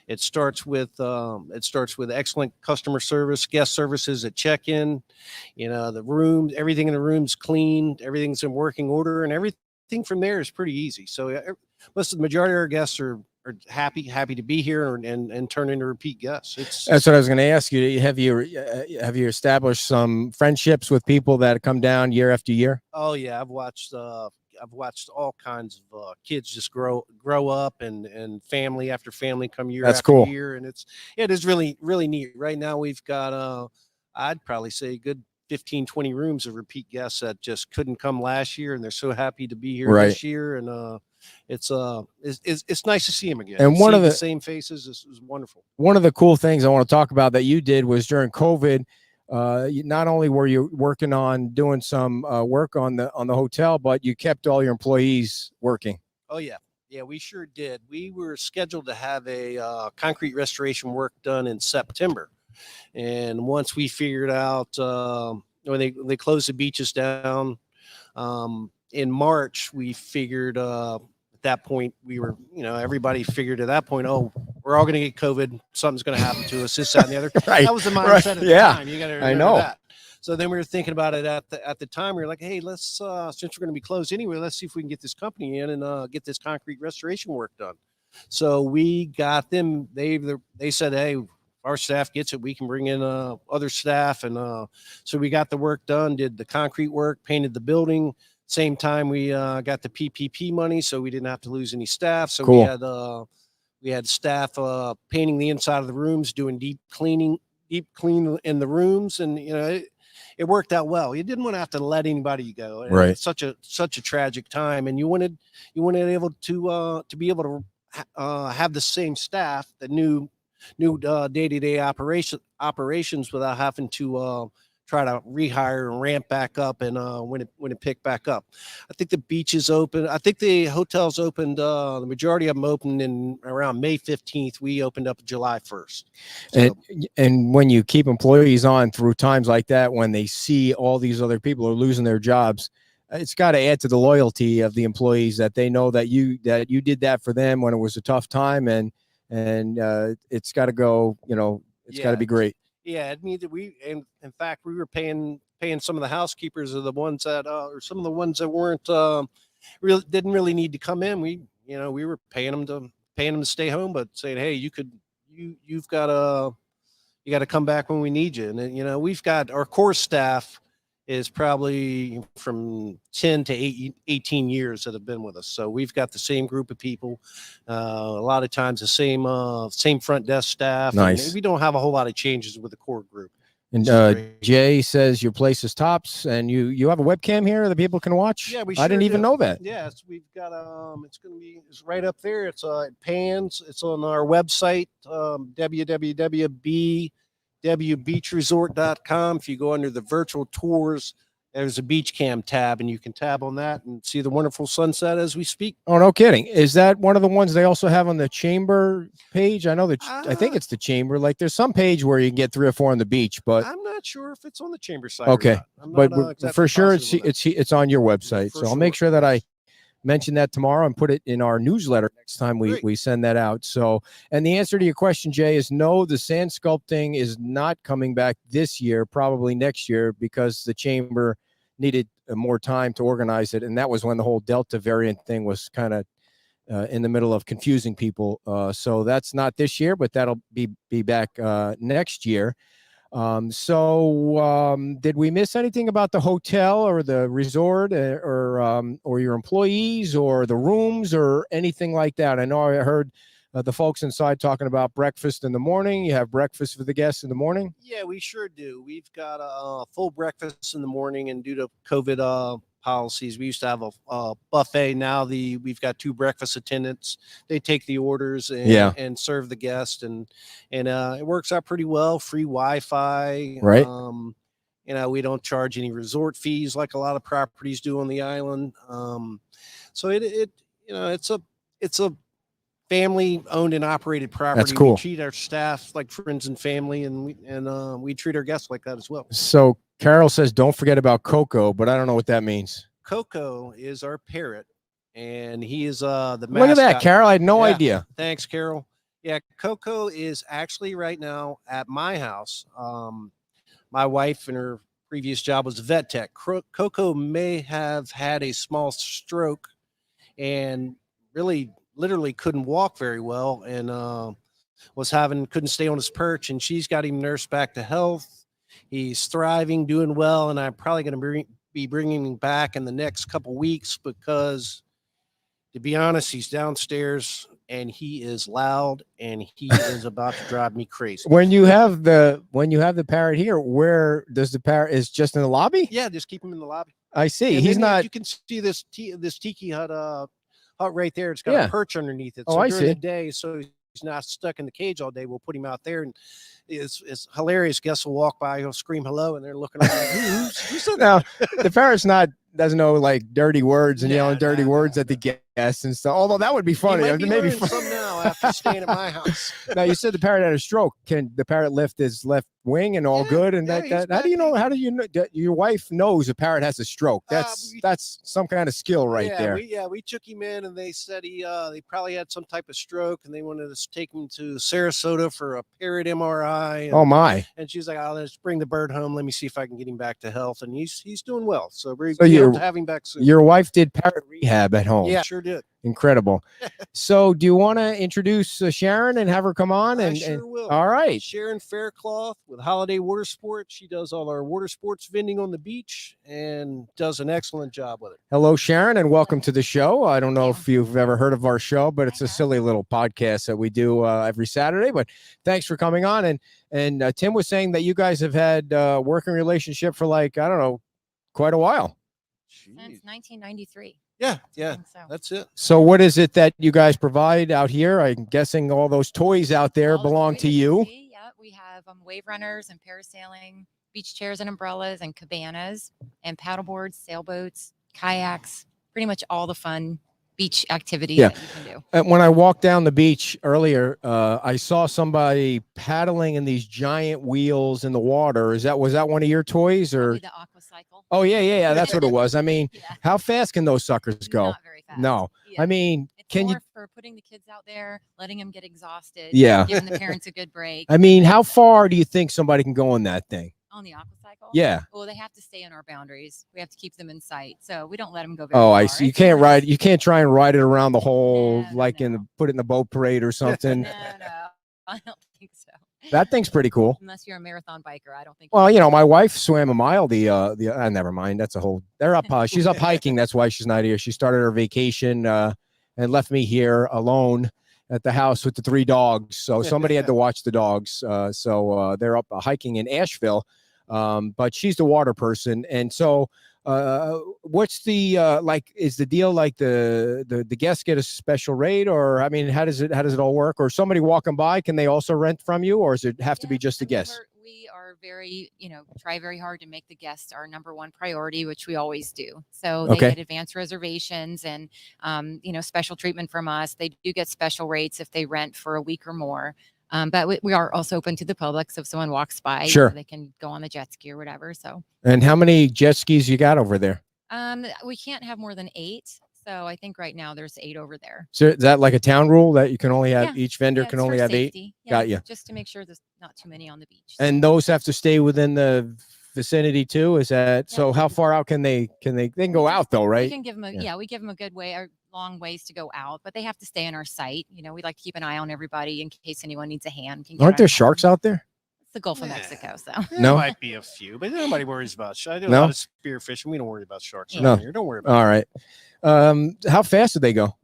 it starts with excellent customer service, guest services at check-in. The room, everything in the room's clean, everything's in working order, and everything from there is pretty easy. So most of the majority of our guests are happy to be here and turn into repeat guests. That's what I was going to ask you. Have you established some friendships with people that come down year after year? Oh yeah, I've watched all kinds of kids just grow up and family after family come year after year, and it is really, really neat. Right now we've got I'd probably say a good 15, 20 rooms of repeat guests that just couldn't come last year, and they're so happy to be here this year. And it's nice to see them again. And one of the same faces is wonderful. One of the cool things I want to talk about that you did was during COVID. Not only were you working on doing some work on the hotel, but you kept all your employees working. Oh yeah, we sure did. We were scheduled to have a concrete restoration work done in September, and once we figured out when they closed the beaches down in March, we figured at that point we were, everybody figured at that point, oh, we're all going to get COVID. Something's going to happen to us. This, that, and the other. Right. That was the mindset at the time. You got to remember that. So then we were thinking about it at the time. We were like, hey, let's since we're going to be closed anyway, let's see if we can get this company in and get this concrete restoration work done. So we got them. They said, hey, our staff gets it, we can bring in other staff, and so we got the work done. Did the concrete work, painted the building. Same time we got the PPP money, so we didn't have to lose any staff. So cool. We had staff painting the inside of the rooms, doing deep clean in the rooms, and it worked out well. You didn't want to have to let anybody go. Right. It's such a tragic time, and you wanted able to be able to have the same staff that knew day-to-day operations without having to try to rehire and ramp back up and when it picked back up. I think the beach is open. I think the hotels opened, the majority of them opened in around May 15th. We opened up July 1st. So, and when you keep employees on through times like that, when they see all these other people are losing their jobs, it's got to add to the loyalty of the employees, that they know that you did that for them when it was a tough time, and it's got to go, it's got to be great. Yeah, it means that in fact, we were paying some of the housekeepers, or the ones that, or some of the ones that weren't didn't really need to come in. We were paying them to stay home, but saying, hey, you've got to come back when we need you. And we've got our core staff is probably from 10 to 18 years that have been with us. So we've got the same group of people, a lot of times the same front desk staff. Nice. And we don't have a whole lot of changes with the core group. And Jay says your place is tops, and you have a webcam here that people can watch. Yeah, I didn't even know that. Yes, we've got it's right up there. It's it pans. It's on our website, www.beachresort.com. If you go under the virtual tours, there's a beach cam tab, and you can tab on that and see the wonderful sunset as we speak. Oh, no kidding. Is that one of the ones they also have on the chamber page? I know that I think it's the chamber. Like, there's some page where you can get 3 or 4 on the beach, but I'm not sure if it's on the chamber site. Okay. But exactly for sure it's on your website. So I'll make sure that I mention that tomorrow and put it in our newsletter next time we send that out. So, and the answer to your question, Jay, is no, the sand sculpting is not coming back this year, probably next year, because the chamber needed more time to organize it. And that was when the whole Delta variant thing was kind of in the middle of confusing people. So that's not this year, but that'll be back next year. Did we miss anything about the hotel or the resort or your employees or the rooms or anything like that? I know I heard the folks inside talking about breakfast in the morning. You have breakfast for the guests in the morning? Yeah, we sure do. We've got a full breakfast in the morning, and due to COVID policies, we used to have a buffet. Now we've got 2 breakfast attendants. They take the orders and serve the guest, and it works out pretty well. Free Wi-Fi, right? We don't charge any resort fees like a lot of properties do on the island. So it's a family owned and operated property. That's cool. We treat our staff like friends and family, and we treat our guests like that as well. So Carol says, don't forget about Coco, but I don't know what that means. Coco is our parrot, and he is the mascot. Look at that, Carol. I had no idea. Thanks, Carol. Yeah, Coco is actually right now at my house. My wife, in her previous job, was a vet tech. Coco may have had a small stroke and literally couldn't walk very well, and couldn't stay on his perch, and she's got him nursed back to health. He's thriving, doing well, and I'm probably going to be bringing him back in the next couple weeks because, to be honest, he's downstairs and he is loud and he is about to drive me crazy. When you have the parrot here, where does the parrot is just in the lobby? Yeah, just keep him in the lobby. I see. And he's not. You can see this tiki hut right there. It's got a perch underneath it. So during the day, so he's not stuck in the cage all day, we'll put him out there, and it's hilarious. Guests will walk by, he'll scream hello, and they're looking around like, who's now the parrot's doesn't know like dirty words and yelling dirty words at the guests and stuff, although that would be funny. Maybe some now after staying at my house. Now, you said the parrot had a stroke. Can the parrot lift his left wing and all good? And yeah, he's how do you know? back. How do you know? Your wife knows a parrot has a stroke. That's some kind of skill right there. We took him in, and they said they probably had some type of stroke, and they wanted us to take him to Sarasota for a parrot MRI. And, Oh my! And she's like, "Oh, let's bring the bird home. Let me see if I can get him back to health." And he's doing well. So we hope to have him back soon. Your wife did parrot rehab at home. Yeah, sure did. Incredible. So, do you want to introduce Sharon and have her come on? I sure will. All right. Sharon Faircloth with Holiday Water Sports. She does all our water sports vending on the beach and does an excellent job with it. Hello, Sharon, and welcome to the show. I don't know if you've ever heard of our show, but it's a silly little podcast that we do every Saturday. But thanks for coming on. And Tim was saying that you guys have had a working relationship for I don't know, quite a while. Since 1993. Yeah, So. that's it. So what is it that you guys provide out here? I'm guessing all those toys out there belong to you. Yeah, we have wave runners and parasailing, beach chairs and umbrellas and cabanas and paddleboards, sailboats, kayaks, pretty much all the fun beach activities that you can do. And when I walked down the beach earlier, I saw somebody paddling in these giant wheels in the water. Was that one of your toys or? Probably the aqua cycle. Oh yeah. That's what it was. I mean, how fast can those suckers go? Not very fast. No. Yeah. I mean, it's more for putting the kids out there, letting them get exhausted. Yeah. Giving the parents a good break. I mean, how far do you think somebody can go on that thing? On the aqua cycle? Yeah. Well, they have to stay in our boundaries. We have to keep them in sight. So we don't let them go very Oh, far. I see. You can't try and ride it around the whole, put it in the boat parade or something. No, I don't think so. That thing's pretty cool. Unless you're a marathon biker, I don't think. Well, my wife swam a mile. Never mind. That's a whole. They're up. She's up hiking. That's why she's not here. She started her vacation and left me here alone at the house with the 3 dogs. So somebody had to watch the dogs. So they're up hiking in Asheville. But she's the water person, and so what's the is the deal like the guests get a special rate, or I mean, how does it all work? Or somebody walking by, can they also rent from you, or does it have to be just a guest? We are very, try very hard to make the guests our number one priority, which we always do. So they get advanced reservations and special treatment from us. They do get special rates if they rent for a week or more. But we are also open to the public. So if someone walks by, they can go on the jet ski or whatever. So. And how many jet skis you got over there? We can't have more than 8. So I think right now there's 8 over there. So is that like a town rule that you can only have each vendor can only have safety. 8? Got you. Just to make sure there's not too many on the beach. And those have to stay within the vicinity too. Is that so? How far out can they can go out though, right? We can give them we give them a good way, a long ways to go out, but they have to stay in our sight. We like to keep an eye on everybody in case anyone needs a hand. Aren't there sharks out there? It's the Gulf of Mexico, so there might be a few, but nobody worries about sharks. I do a lot of spear fishing. We don't worry about sharks around here. Don't worry about it. All right. How fast do they go?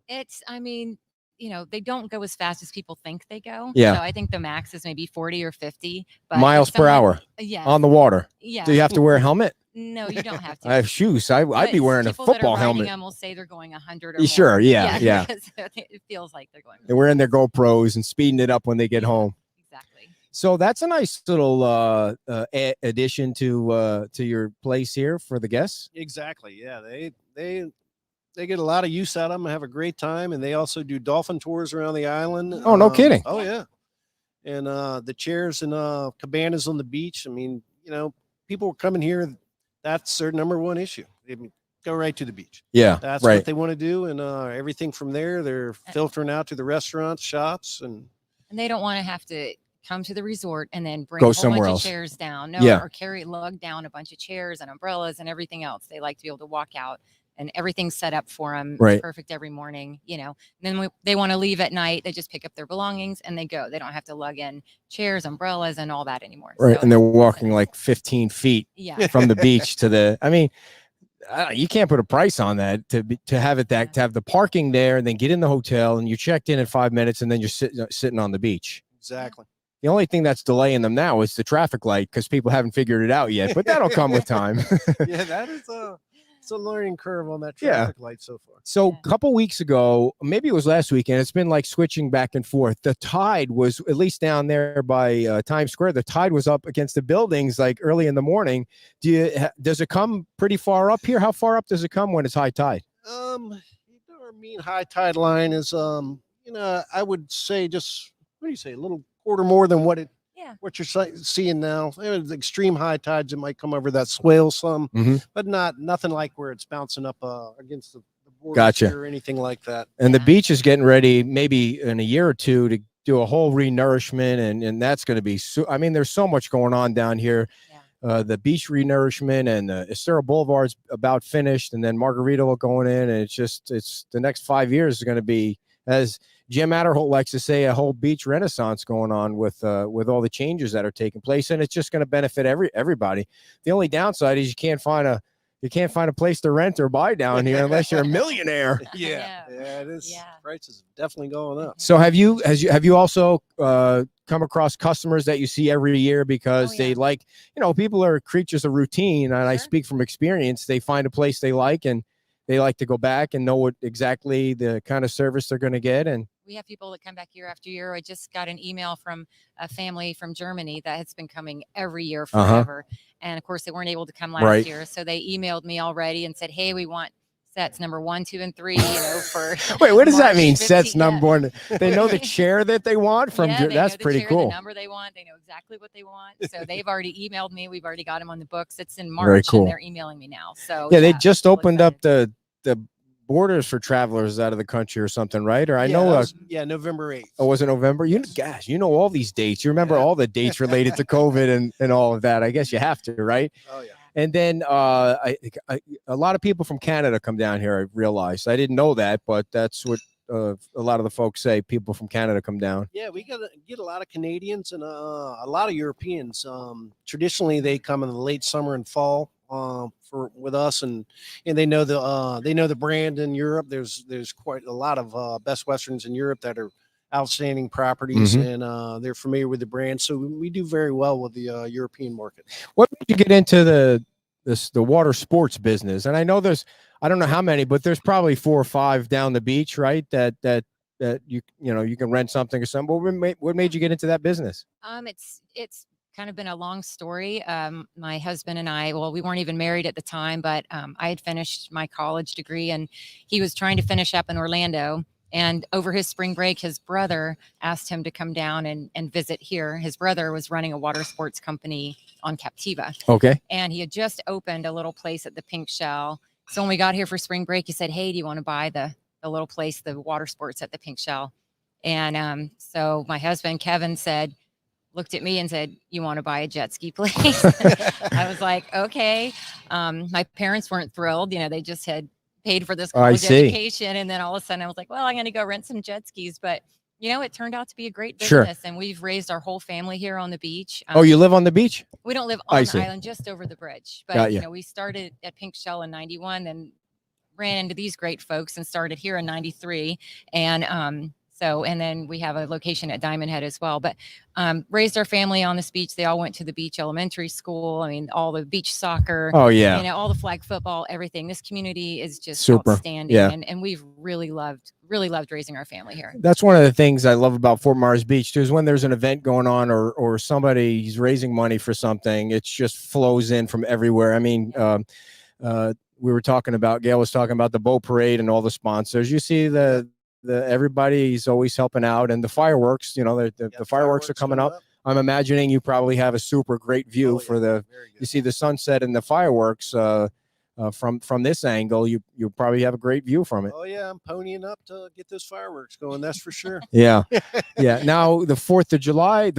They don't go as fast as people think they go. Yeah. So I think the max is maybe 40 or 50 miles per hour. Yeah. On the water. Yeah. Do you have to wear a helmet? No, you don't have to. I have shoes. I'd be wearing a football helmet. Them will say they're going 100 or more. Sure. Yeah. It feels like they're going. They're wearing their GoPros and speeding it up when they get home. Exactly. So that's a nice little addition to your place here for the guests. Exactly. Yeah. They get a lot of use out of them, have a great time, and they also do dolphin tours around the island. Oh, no kidding. Oh, yeah. And the chairs and cabanas on the beach. I mean, people are coming here. That's their number one issue. They go right to the beach. Yeah, that's what they want to do. And everything from there, they're filtering out to the restaurants, shops. And they don't want to have to come to the resort and then bring go a whole somewhere bunch else. Of chairs down. Or lug down a bunch of chairs and umbrellas and everything else. They like to be able to walk out. And everything's set up for them. Right. It's perfect every morning, And then they want to leave at night. They just pick up their belongings and they go. They don't have to lug in chairs, umbrellas, and all that anymore. Right. So, and they're walking like 15 feet from the beach to the, you can't put a price on that to have it to have the parking there and then get in the hotel and you checked in 5 minutes and then you're sitting on the beach. Exactly. The only thing that's delaying them now is the traffic light because people haven't figured it out yet, but that'll come with time. Yeah, that is it's a learning curve on that traffic light so far. So a couple weeks ago, maybe it was last weekend, it's been like switching back and forth. The tide was, at least down there by Times Square, the tide was up against the buildings like early in the morning. Does it come pretty far up here? How far up does it come when it's high tide? Our mean high tide line is, I would say just, what do you say, a little quarter more than what it Yeah. what you're seeing now. The extreme high tides, it might come over that swale some, but nothing like where it's bouncing up against the borders Gotcha. or anything like that. And the beach is getting ready, maybe in a year or two, to do a whole renourishment, and that's going to be. I mean, there's so much going on down here. Yeah. The beach renourishment and the Estero Boulevard's about finished, and then Margaritaville going in, and it's the next 5 years is going to be, as Jim Adderholt likes to say, a whole beach renaissance going on with all the changes that are taking place, and it's just going to benefit everybody. The only downside is you can't find a place to rent or buy down here unless you're a millionaire. Yeah, it is. Yeah. Prices are definitely going up. So have you also come across customers that you see every year because they like, people are creatures of routine, and I speak from experience. They find a place they like, and they like to go back and know what exactly the kind of service they're going to get. And we have people that come back year after year. I just got an email from a family from Germany that has been coming every year forever. And of course they weren't able to come last year. So they emailed me already and said, hey, we want sets number 1, 2, and 3, for wait, what does March that mean? 15th? Sets number 1. They know the chair that they want from that's pretty cool. The number they want. They know exactly what they want. So they've already emailed me. We've already got them on the books. It's in March and they're emailing me now. So they just opened up the borders for travelers out of the country or something, right? Or I know November 8th. Oh, was it November? You know all these dates. You remember all the dates related to COVID and all of that. I guess you have to, right? Oh yeah. And then a lot of people from Canada come down here. I realized. I didn't know that, but that's what a lot of the folks say. People from Canada come down. Yeah, we get a lot of Canadians and a lot of Europeans. Traditionally, they come in the late summer and fall with us, and they know the brand in Europe. There's quite a lot of Best Westerns in Europe that are outstanding properties, and they're familiar with the brand. So we do very well with the European market. What made you get into the water sports business? And I know I don't know how many, but there's probably 4 or 5 down the beach, right? That you can rent something or something. What made you get into that business? It's kind of been a long story. My husband and I, we weren't even married at the time, but I had finished my college degree and he was trying to finish up in Orlando. And over his spring break, his brother asked him to come down and visit here. His brother was running a water sports company on Captiva. Okay. And he had just opened a little place at the Pink Shell. So when we got here for spring break, he said, hey, do you want to buy the little place, the water sports at the Pink Shell? And so my husband, Kevin, looked at me and said, you want to buy a jet ski place? I was like, okay. My parents weren't thrilled. They just had paid for this college education. And then all of a sudden I was like, well, I'm going to go rent some jet skis. But, it turned out to be a great business. And we've raised our whole family here on the beach. You live on the beach? We don't live on the island, just over the bridge. But, we started at Pink Shell in 91 and ran into these great folks and started here in 93. And, and then we have a location at Diamond Head as well, but raised our family on this beach. They all went to the beach elementary school. I mean, all the beach soccer. Oh yeah. All the flag football, everything. This community is just super outstanding. Yeah. And we've really loved raising our family here. That's one of the things I love about Fort Myers Beach too, is when there's an event going on or somebody's raising money for something, it just flows in from everywhere. I mean, we were talking about, Gail was talking about the boat parade and all the sponsors. You see everybody's always helping out, and the fireworks, the fireworks are coming up. I'm imagining you probably have a super great view you see the sunset and the fireworks from this angle. You probably have a great view from it. Oh yeah, I'm ponying up to get those fireworks going. That's for sure. Yeah. Now the 4th of July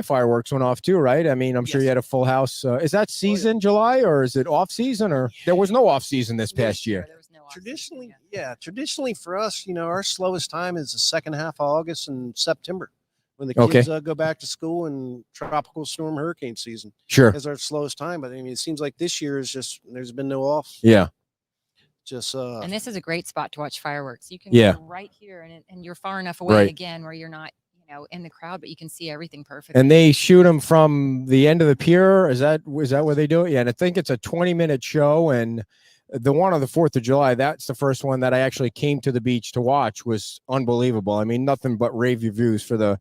fireworks went off too, right? I mean, I'm sure you had a full house. Is that season July, or is it off season, or there was no off season this past year? Traditionally for us, our slowest time is the second half of August and September, when the kids go back to school and tropical storm hurricane season. Sure. Is our slowest time. But I mean, it seems like this year is just, there's been no off. Yeah. And this is a great spot to watch fireworks. You can go right here and you're far enough away again where you're not, in the crowd, but you can see everything perfectly. And they shoot them from the end of the pier. Is that where they do it? Yeah. And I think it's a 20-minute show, and the one on the 4th of July, that's the first one that I actually came to the beach to watch, was unbelievable. I mean, nothing but rave reviews for the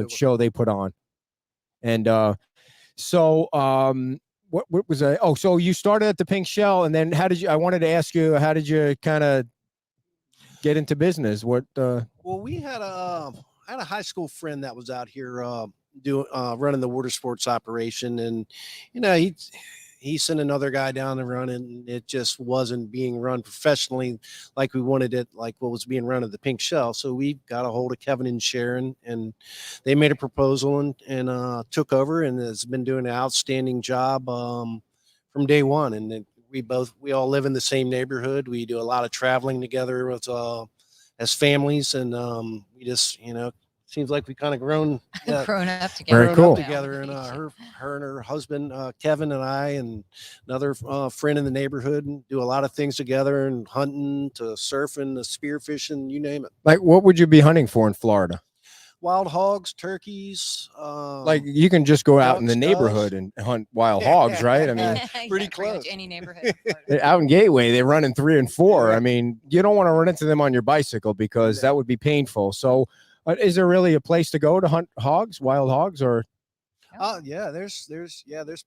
show they put on. And what was I? Oh, so you started at the Pink Shell, and then I wanted to ask you, how did you kind of get into business? Well, we had I had a high school friend that was out here running the water sports operation, and he sent another guy down to run it, and it just wasn't being run professionally like we wanted it, like what was being run at the Pink Shell. So we got a hold of Kevin and Sharon, and they made a proposal and took over, and has been doing an outstanding job from day one. And we all live in the same neighborhood. We do a lot of traveling together as families, and we just seems like we kind of grown up together. Very cool. Together, and her and her husband Kevin and I and another friend in the neighborhood and do a lot of things together, and hunting to surfing to spearfishing, you name it. Like, what would you be hunting for in Florida? Wild hogs, turkeys. Like, you can just go out in the ducks, neighborhood and hunt wild hogs, right? I mean, pretty much close. any neighborhood. out in Gateway, they run in 3 and 4. I mean, you don't want to run into them on your bicycle because that would be painful. So, is there really a place to go to hunt hogs, wild hogs, or? Yeah, there's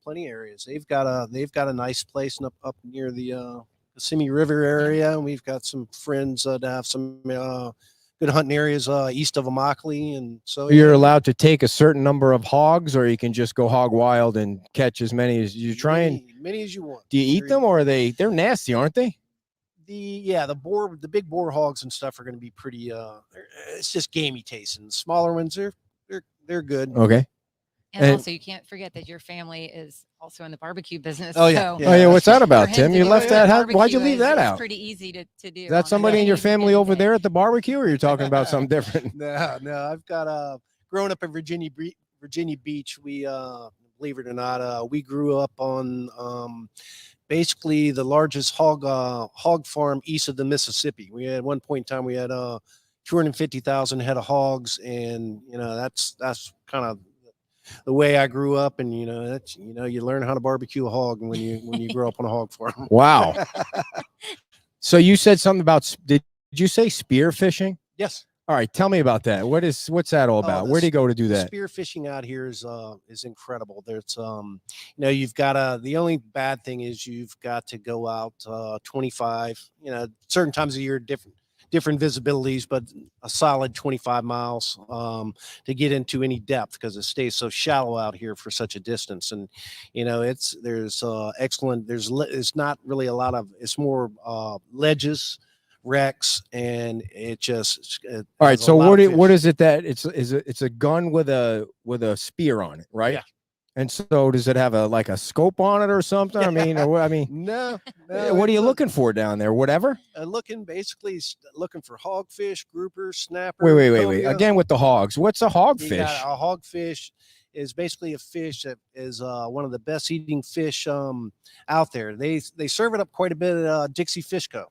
plenty of areas. They've got a nice place up near the Kissimmee River area, and we've got some friends that have some good hunting areas east of Immokalee, and so You're allowed to take a certain number of hogs, or you can just go hog wild and catch as many as you try. And many as you want. do you eat them, or they're nasty, aren't they? The big boar hogs and stuff are going to be pretty. It's just gamey tasting. The smaller ones, they're good. Okay. And also, you can't forget that your family is also in the barbecue business. Oh, yeah. So Oh yeah, what's that about, for him Tim? to You do left that. Why'd you barbecue leave that is out? Pretty easy to do. Is that somebody in your family over there at the barbecue, or you're talking about something different? No. I've got growing up in Virginia Beach. We believe it or not, we grew up on basically the largest hog farm east of the Mississippi. We had one point in time we had 250,000 head of hogs, and that's kind of the way I grew up. And that's you learn how to barbecue a hog when you grow up on a hog farm. Wow. So you said something about did you say spear fishing? Yes. All right, tell me about that. What's that all about? Where do you go to do that? Spear fishing out here is incredible. There's you've got the only bad thing is you've got to go out 25, certain times of year, different visibilities, but a solid 25 miles to get into any depth, because it stays so shallow out here for such a distance. And there's excellent, it's not really a lot of, it's more ledges, wrecks, and it just all right. So what is it that it's a gun with a spear on it, right? Yeah. And so does it have a scope on it or something? I mean, no. What are you looking for down there? Whatever. Looking for hogfish, grouper, snapper. Wait. cobia. Again with the hogs. What's a hogfish? A hogfish is basically a fish that is one of the best eating fish out there. They serve it up quite a bit at Dixie Fish Co.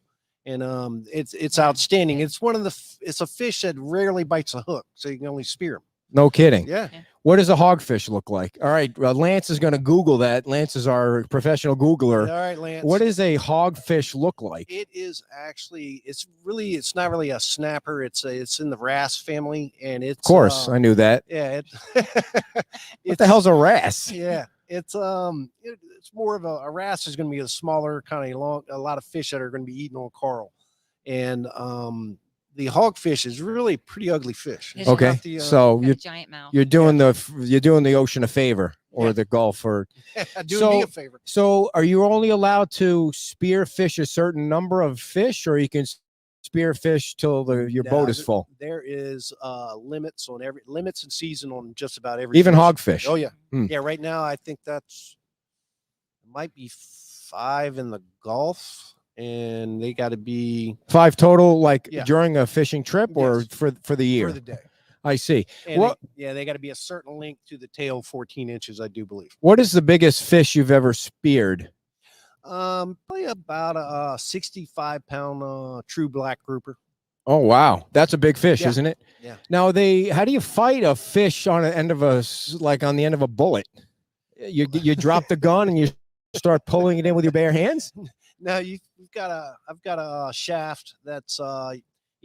And it's outstanding. It's it's a fish that rarely bites a hook, so you can only spear them. No kidding. Yeah. What does a hogfish look like? All right, Lance is going to Google that. Lance is our professional Googler. All right, Lance. What does a hogfish look like? It is actually, it's not really a snapper. It's in the wrasse family, and it's. Of course, I knew that. Yeah. What the hell's a wrasse? Yeah, it's more of a wrasse is going to be a smaller kind of a lot of fish that are going to be eaten on coral, and the hogfish is really pretty ugly fish. Okay, so you're giant mouth. You're doing the ocean a favor, or the Gulf, or doing me a favor. So, are you only allowed to spear fish a certain number of fish, or you can spear fish till your boat is full? There is limits and season on just about every. Even fish. hogfish. Oh yeah, yeah. Right now, I think might be 5 in the Gulf. And they got to be 5 total, during a fishing trip, or Yes. for the year? for the day. I see. And they got to be a certain length to the tail, 14 inches, I do believe. What is the biggest fish you've ever speared? Probably about a 65-pound true black grouper. Oh wow, that's a big fish, Yeah. isn't it? Yeah. Now how do you fight a fish on the end of a bullet? You drop the gun and you start pulling it in with your bare hands? No, I've got a shaft that's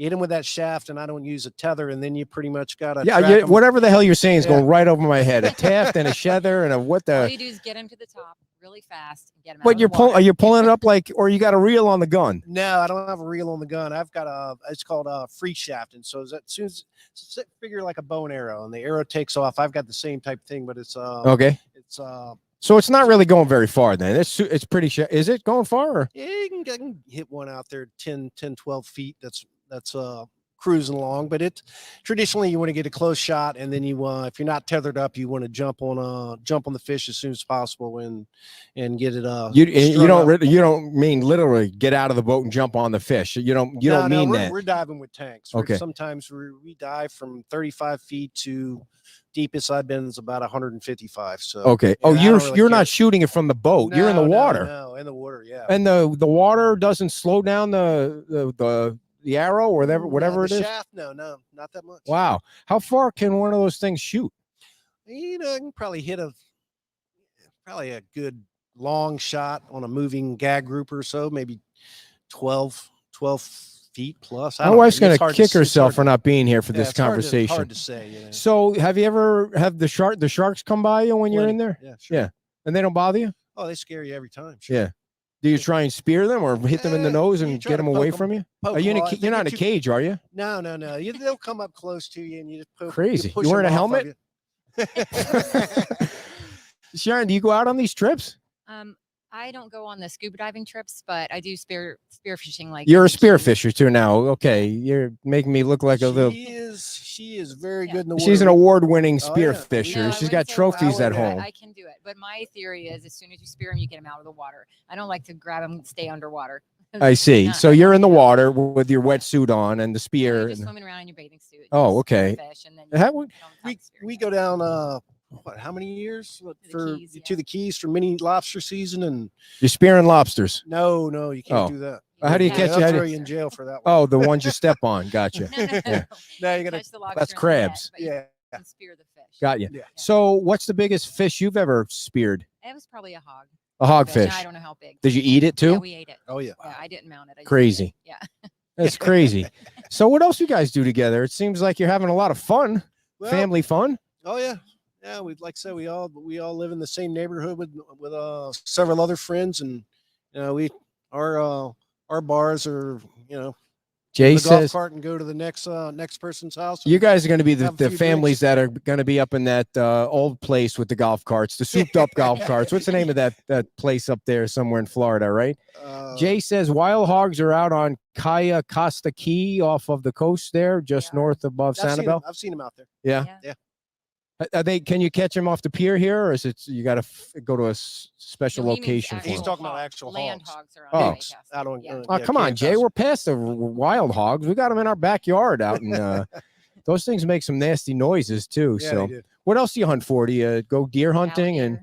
You hit them with that shaft, and I don't use a tether, and then you pretty much got to whatever the hell you're saying is going right over my head. A taft and a tether and a what the. All you do is get them to the top really fast and get them. But are you pulling it up like, or you got a reel on the gun? No, I don't have a reel on the gun. I've got it's called a free shaft, and so as soon as figure like a bow and arrow, and the arrow takes off, I've got the same type of thing, but it's okay. It's So it's not really going very far then. It's pretty. Is it going far? Or? Yeah, I can hit one out there 10, 12 feet. That's cruising along, but traditionally you want to get a close shot, and then you if you're not tethered up, you want to jump on the fish as soon as possible and get it you don't mean literally get out of the boat and jump on the fish. You don't mean that. We're diving with tanks. Okay. Sometimes we dive from 35 feet to deepest I've been is about 155. So okay. Oh, you're not shooting it from the boat. No, you're in the water. No, in the water, yeah. And the water doesn't slow down the arrow or whatever it is? Shaft? No, not that much. Wow. How far can one of those things shoot? I can probably hit a good long shot on a moving gag group or so, maybe 12 feet plus. My wife's going to kick herself for not being here for this conversation. Hard to say. So have you ever have the sharks come by you when you're in there? Yeah, sure. Yeah. And they don't bother you? Oh, they scare you every time. Sure. Yeah. Do you try and spear them or hit them in the nose and get them away from you? You're not in a cage, are you? No. They'll come up close to you and you just poke. Crazy. You wearing a helmet? Sharon, do you go out on these trips? I don't go on the scuba diving trips, but I do spear fishing. Like you're a spear fisher too now. Okay, you're making me look like a little. She is very good in the water. She's an award-winning spear fisher. No, She's got trophies at home. I can do it, but my theory is as soon as you spear them, you get them out of the water. I don't like to grab them and stay underwater. I see. So you're in the water with your wetsuit on and the spear. You're just swimming around in your bathing suit. Oh, okay. Fish, and then we go down. How many years to the Keys for mini lobster season? And you're spearing lobsters. No, you can't do that. How do you catch it? I'll throw you in jail for that one. Oh, the ones you step on. Gotcha. No, you gotta. That's crabs. Yeah. And spear the fish. Got you. Yeah. So, what's the biggest fish you've ever speared? It was probably a hog. A hogfish. I don't know how big. Did you eat it too? Yeah, we ate it. Oh yeah. Yeah, I didn't mount it. Crazy. Yeah. That's crazy. So, what else you guys do together? It seems like you're having a lot of fun. Family fun. Oh yeah. Yeah, we live in the same neighborhood with several other friends, and our bars are Jay the says golf cart and go to the next person's house. You guys are going to be the families that are going to be up in that old place with the golf carts, the souped up golf carts. What's the name of that place up there somewhere in Florida, right? Jay says wild hogs are out on Kaya Costa Key off of the coast there, just north above Sanibel. I've seen them out there. Yeah. Are they? Can you catch them off the pier here, or is it you got to go to a special location? He's talking about actual land hogs. Hogs are on. Oh, come on, Jay. We're past the wild hogs. We got them in our backyard out in. Those things make some nasty noises too. Yeah, so, what else do you hunt for? Do you go deer hunting and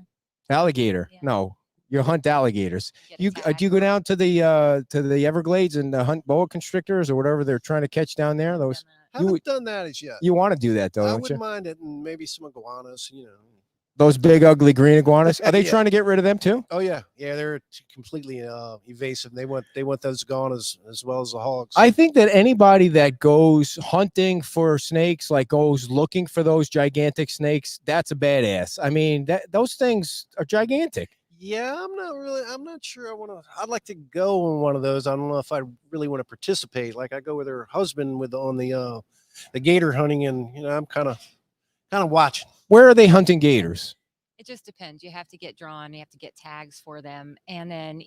alligator? Yeah. No, you hunt alligators. Do you go down to the Everglades and hunt boa constrictors or whatever they're trying to catch down there? Those. Haven't done that as yet. You want to do that though, don't you? I wouldn't mind it, and maybe some iguanas. Those big, ugly green iguanas. Are they trying to get rid of them too? Oh yeah, they're completely evasive. They want those iguanas as well as the hogs. I think that anybody that goes hunting for snakes, like goes looking for those gigantic snakes, that's a badass. I mean, those things are gigantic. Yeah, I'm not sure I'd like to go on one of those. I don't know if I really want to participate. Like I go with her husband on the gator hunting, and I'm kind of watching. Where are they hunting gators? It just depends. You have to get drawn, you have to get tags for them. And then,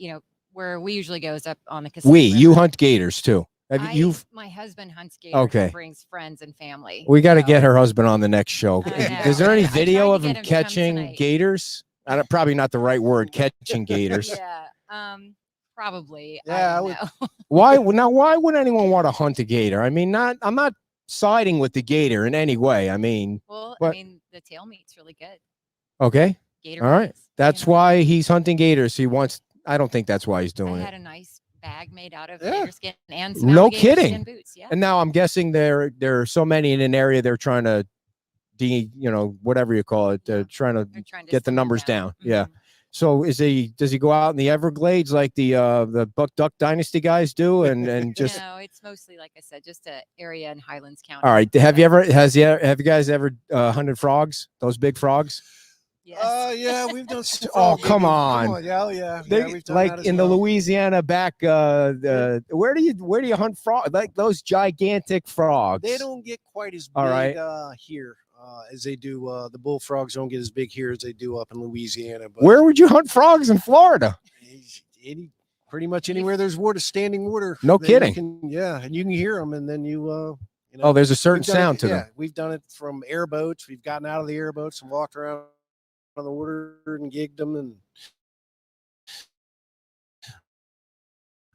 where we usually go is up on the casino. You hunt gators too. My husband hunts gators. Okay. And brings friends and family. We got to get her husband on the next show. Is there any video of him catching gators? Probably not the right word, catching gators. Yeah, probably. Yeah, Why would anyone want to hunt a gator? I mean, I'm not siding with the gator in any way. I mean, the tail meat's really good. Okay. Gator. All right. That's why he's hunting gators. I don't think that's why he's doing it. I had a nice bag made out of gator skin and some no kidding. skin boots. Yeah. And now I'm guessing there are so many in an area they're trying to whatever you call it, trying to get the numbers down. Mm-hmm. Yeah. So does he go out in the Everglades like the Duck Dynasty guys do and just? No, it's mostly, like I said, just an area in Highlands County. All right. Have you guys ever hunted frogs? Those big frogs? Yes. Yeah, we've done. Oh, come on. Yeah, yeah. We've done that as in well. the Louisiana back. Where do you hunt frogs? Like those gigantic frogs? They don't get quite as big All right. here as they do. The bullfrogs don't get as big here as they do up in Louisiana. But Where would you hunt frogs in Florida? Pretty much anywhere there's water, standing water. No kidding. And you can hear them, and then you. Oh, there's a certain sound to them. Yeah, we've done it from airboats. We've gotten out of the airboats and walked around on the water and gigged them, and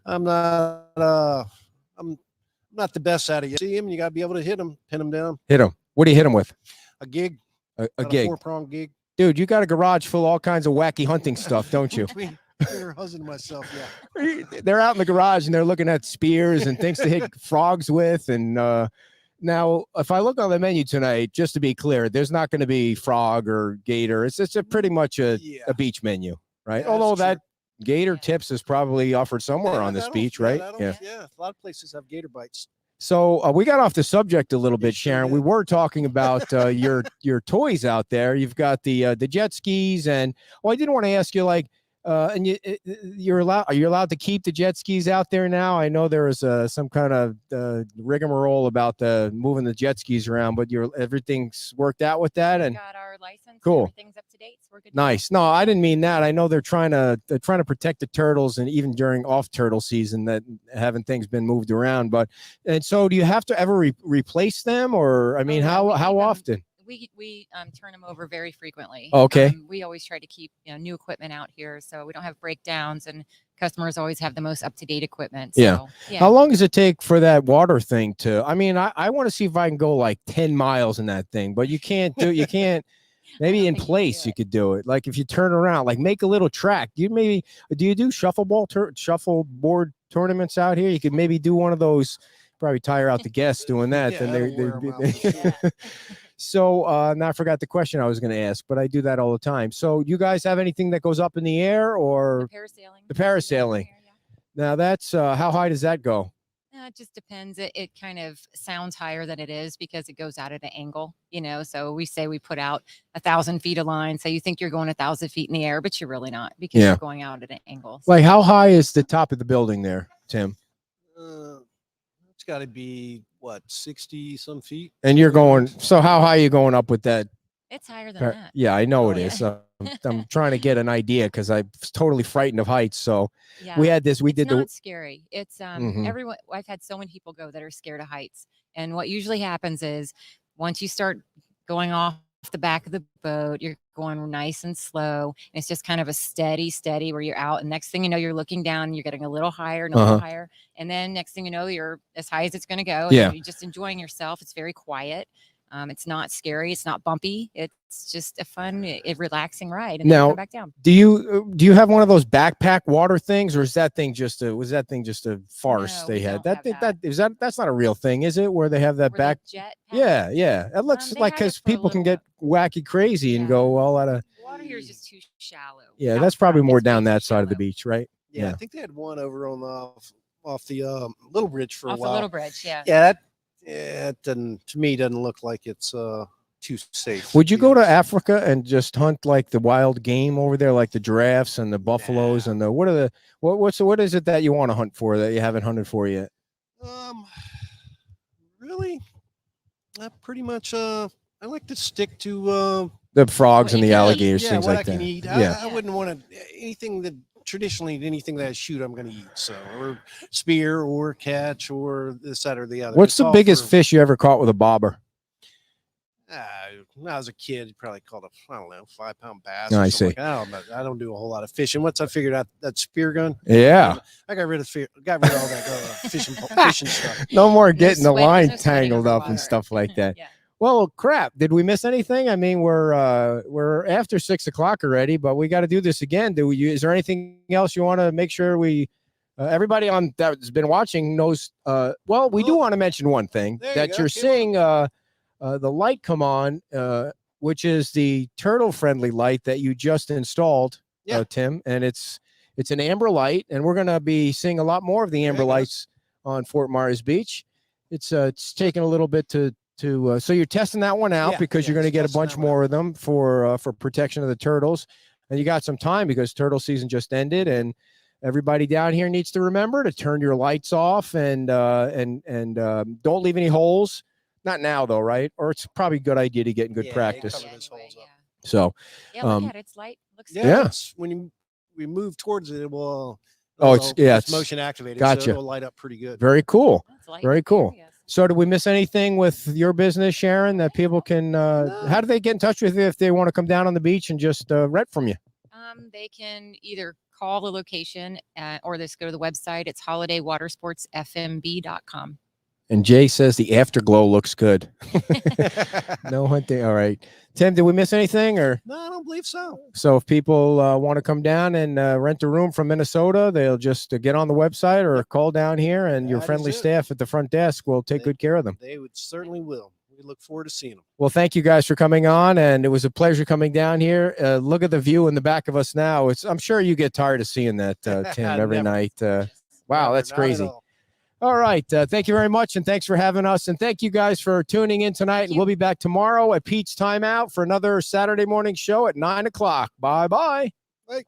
I'm not the best at it. You see him, you got to be able to hit him, pin him down. Hit him. What do you hit him with? A gig. A gig. 4-prong gig. Dude, you got a garage full of all kinds of wacky hunting stuff, don't you? They're husband myself, yeah. They're out in the garage and they're looking at spears and things to hit frogs with. And now, if I look on the menu tonight, just to be clear, there's not going to be frog or gator. It's pretty much a beach menu, right? Yeah, Although that's that gator tips is probably offered somewhere on this beach, right? Yeah, a lot of places have gator bites. So we got off the subject a little bit, sure Sharon. did. We were talking about your toys out there. You've got the jet skis, and I didn't want to ask you and are you allowed to keep the jet skis out there now? I know there was some kind of rigmarole about moving the jet skis around, but everything's worked out with that. And got our license. Cool. Everything's up to date. So we're good. Nice. No, I didn't mean that. I know they're trying to protect the turtles, and even during off turtle season, that haven't things been moved around. And so, do you have to ever replace them, or I mean, how often? We turn them over very frequently. Okay. We always try to keep new equipment out here, so we don't have breakdowns, and customers always have the most up-to-date equipment. So, Yeah. How long does it take for that water thing to? I mean, I want to see if I can go like 10 miles in that thing, but you can't. Maybe in place you could do it. Like if you turn around, like make a little track. Do you do shuffleboard tournaments out here? You could maybe do one of those. Probably tire out the guests doing that. Yeah, Then So now I forgot the question I was going to ask, but I do that all the time. So you guys have anything that goes up in the air, or parasailing? The parasailing. Now that's how high does that go? It just depends. It kind of sounds higher than it is because it goes out at an angle, so we say we put out 1,000 feet of line. So you think you're going 1,000 feet in the air, but you're really not, because you're going out at an angle. Like how high is the top of the building there, Tim? It's got to be 60 some feet. And you're going, so how high are you going up with that? It's higher than that. Yeah, I know it is. I'm trying to get an idea because I'm totally frightened of heights. So we had this. It's not scary. It's everyone. I've had so many people go that are scared of heights, and what usually happens is once you start going off the back of the boat, you're going nice and slow. And it's just kind of a steady where you're out, and next thing you know, you're looking down, and you're getting a little higher and a little higher, and then next thing you know, you're as high as it's going to go. And you're just enjoying yourself. It's very quiet. It's not scary. It's not bumpy. It's just a fun, relaxing ride. And then now, come back down. Do you have one of those backpack water things, or was that thing just a farce they had? That's not a real thing, is it? Where they have that back? Jet yeah. It looks like because people can get wacky crazy and go all out of. Water here is just too shallow. Yeah, that's probably more down that side of the beach, right? Yeah, I think they had one over on off the Little Bridge for a while. Off the Little Bridge, yeah. Yeah, it doesn't look like it's too safe. Would you go to Africa and just hunt like the wild game over there, like the giraffes and the buffaloes and what is it that you want to hunt for that you haven't hunted for yet? Really, pretty much. I like to stick to the frogs and the alligators, things like that. I can eat. I wouldn't want anything that. Traditionally, anything that I shoot, I'm going to eat. So, or spear, or catch, or this, that, or the other. What's the biggest fish you ever caught with a bobber? When I was a kid, you probably caught a 5-pound bass. I see. I don't do a whole lot of fishing. Once I figured out that spear gun, I got rid of all that fishing stuff. No more getting the line tangled up and stuff like that. Well, crap. Did we miss anything? I mean, we're after 6 o'clock already, but we got to do this again. Is there anything else you want to make sure we everybody on that's been watching knows? Well, we do want to mention one thing that you're seeing the light come on, which is the turtle friendly light that you just installed Tim, and it's an amber light, and we're going to be seeing a lot more of the amber lights on Fort Myers Beach. It's taking a little bit to so you're testing that one out because you're going to get a bunch more of them for protection of the turtles, and you got some time because turtle season just ended, and everybody down here needs to remember to turn your lights off and don't leave any holes. Not now though, right? Or it's probably a good idea to get in good practice. So look at it. It's light. Looks it's, when we move towards it, it will. It's motion activated. Gotcha. So it'll light up pretty good. Very cool. Very cool. So did we miss anything with your business, Sharon, that people can, how do they get in touch with you if they want to come down on the beach and just rent from you? They can either call the location or just go to the website. It's holidaywatersportsfmb.com. And Jay says the afterglow looks good. No hunting. All right. Tim, did we miss anything? Or no, I don't believe so. So if people want to come down and rent a room from Minnesota, they'll just get on the website or call down here, and your friendly staff at the front desk will take good care of them. They certainly will. We look forward to seeing them. Well, thank you guys for coming on, and it was a pleasure coming down here. Look at the view in the back of us now. I'm sure you get tired of seeing that, Tim, every night. Wow, that's crazy. All right. Thank you very much. And thanks for having us. And thank you guys for tuning in tonight. And we'll be back tomorrow at Pete's Timeout for another Saturday morning show at 9 o'clock. Bye-bye. Bye.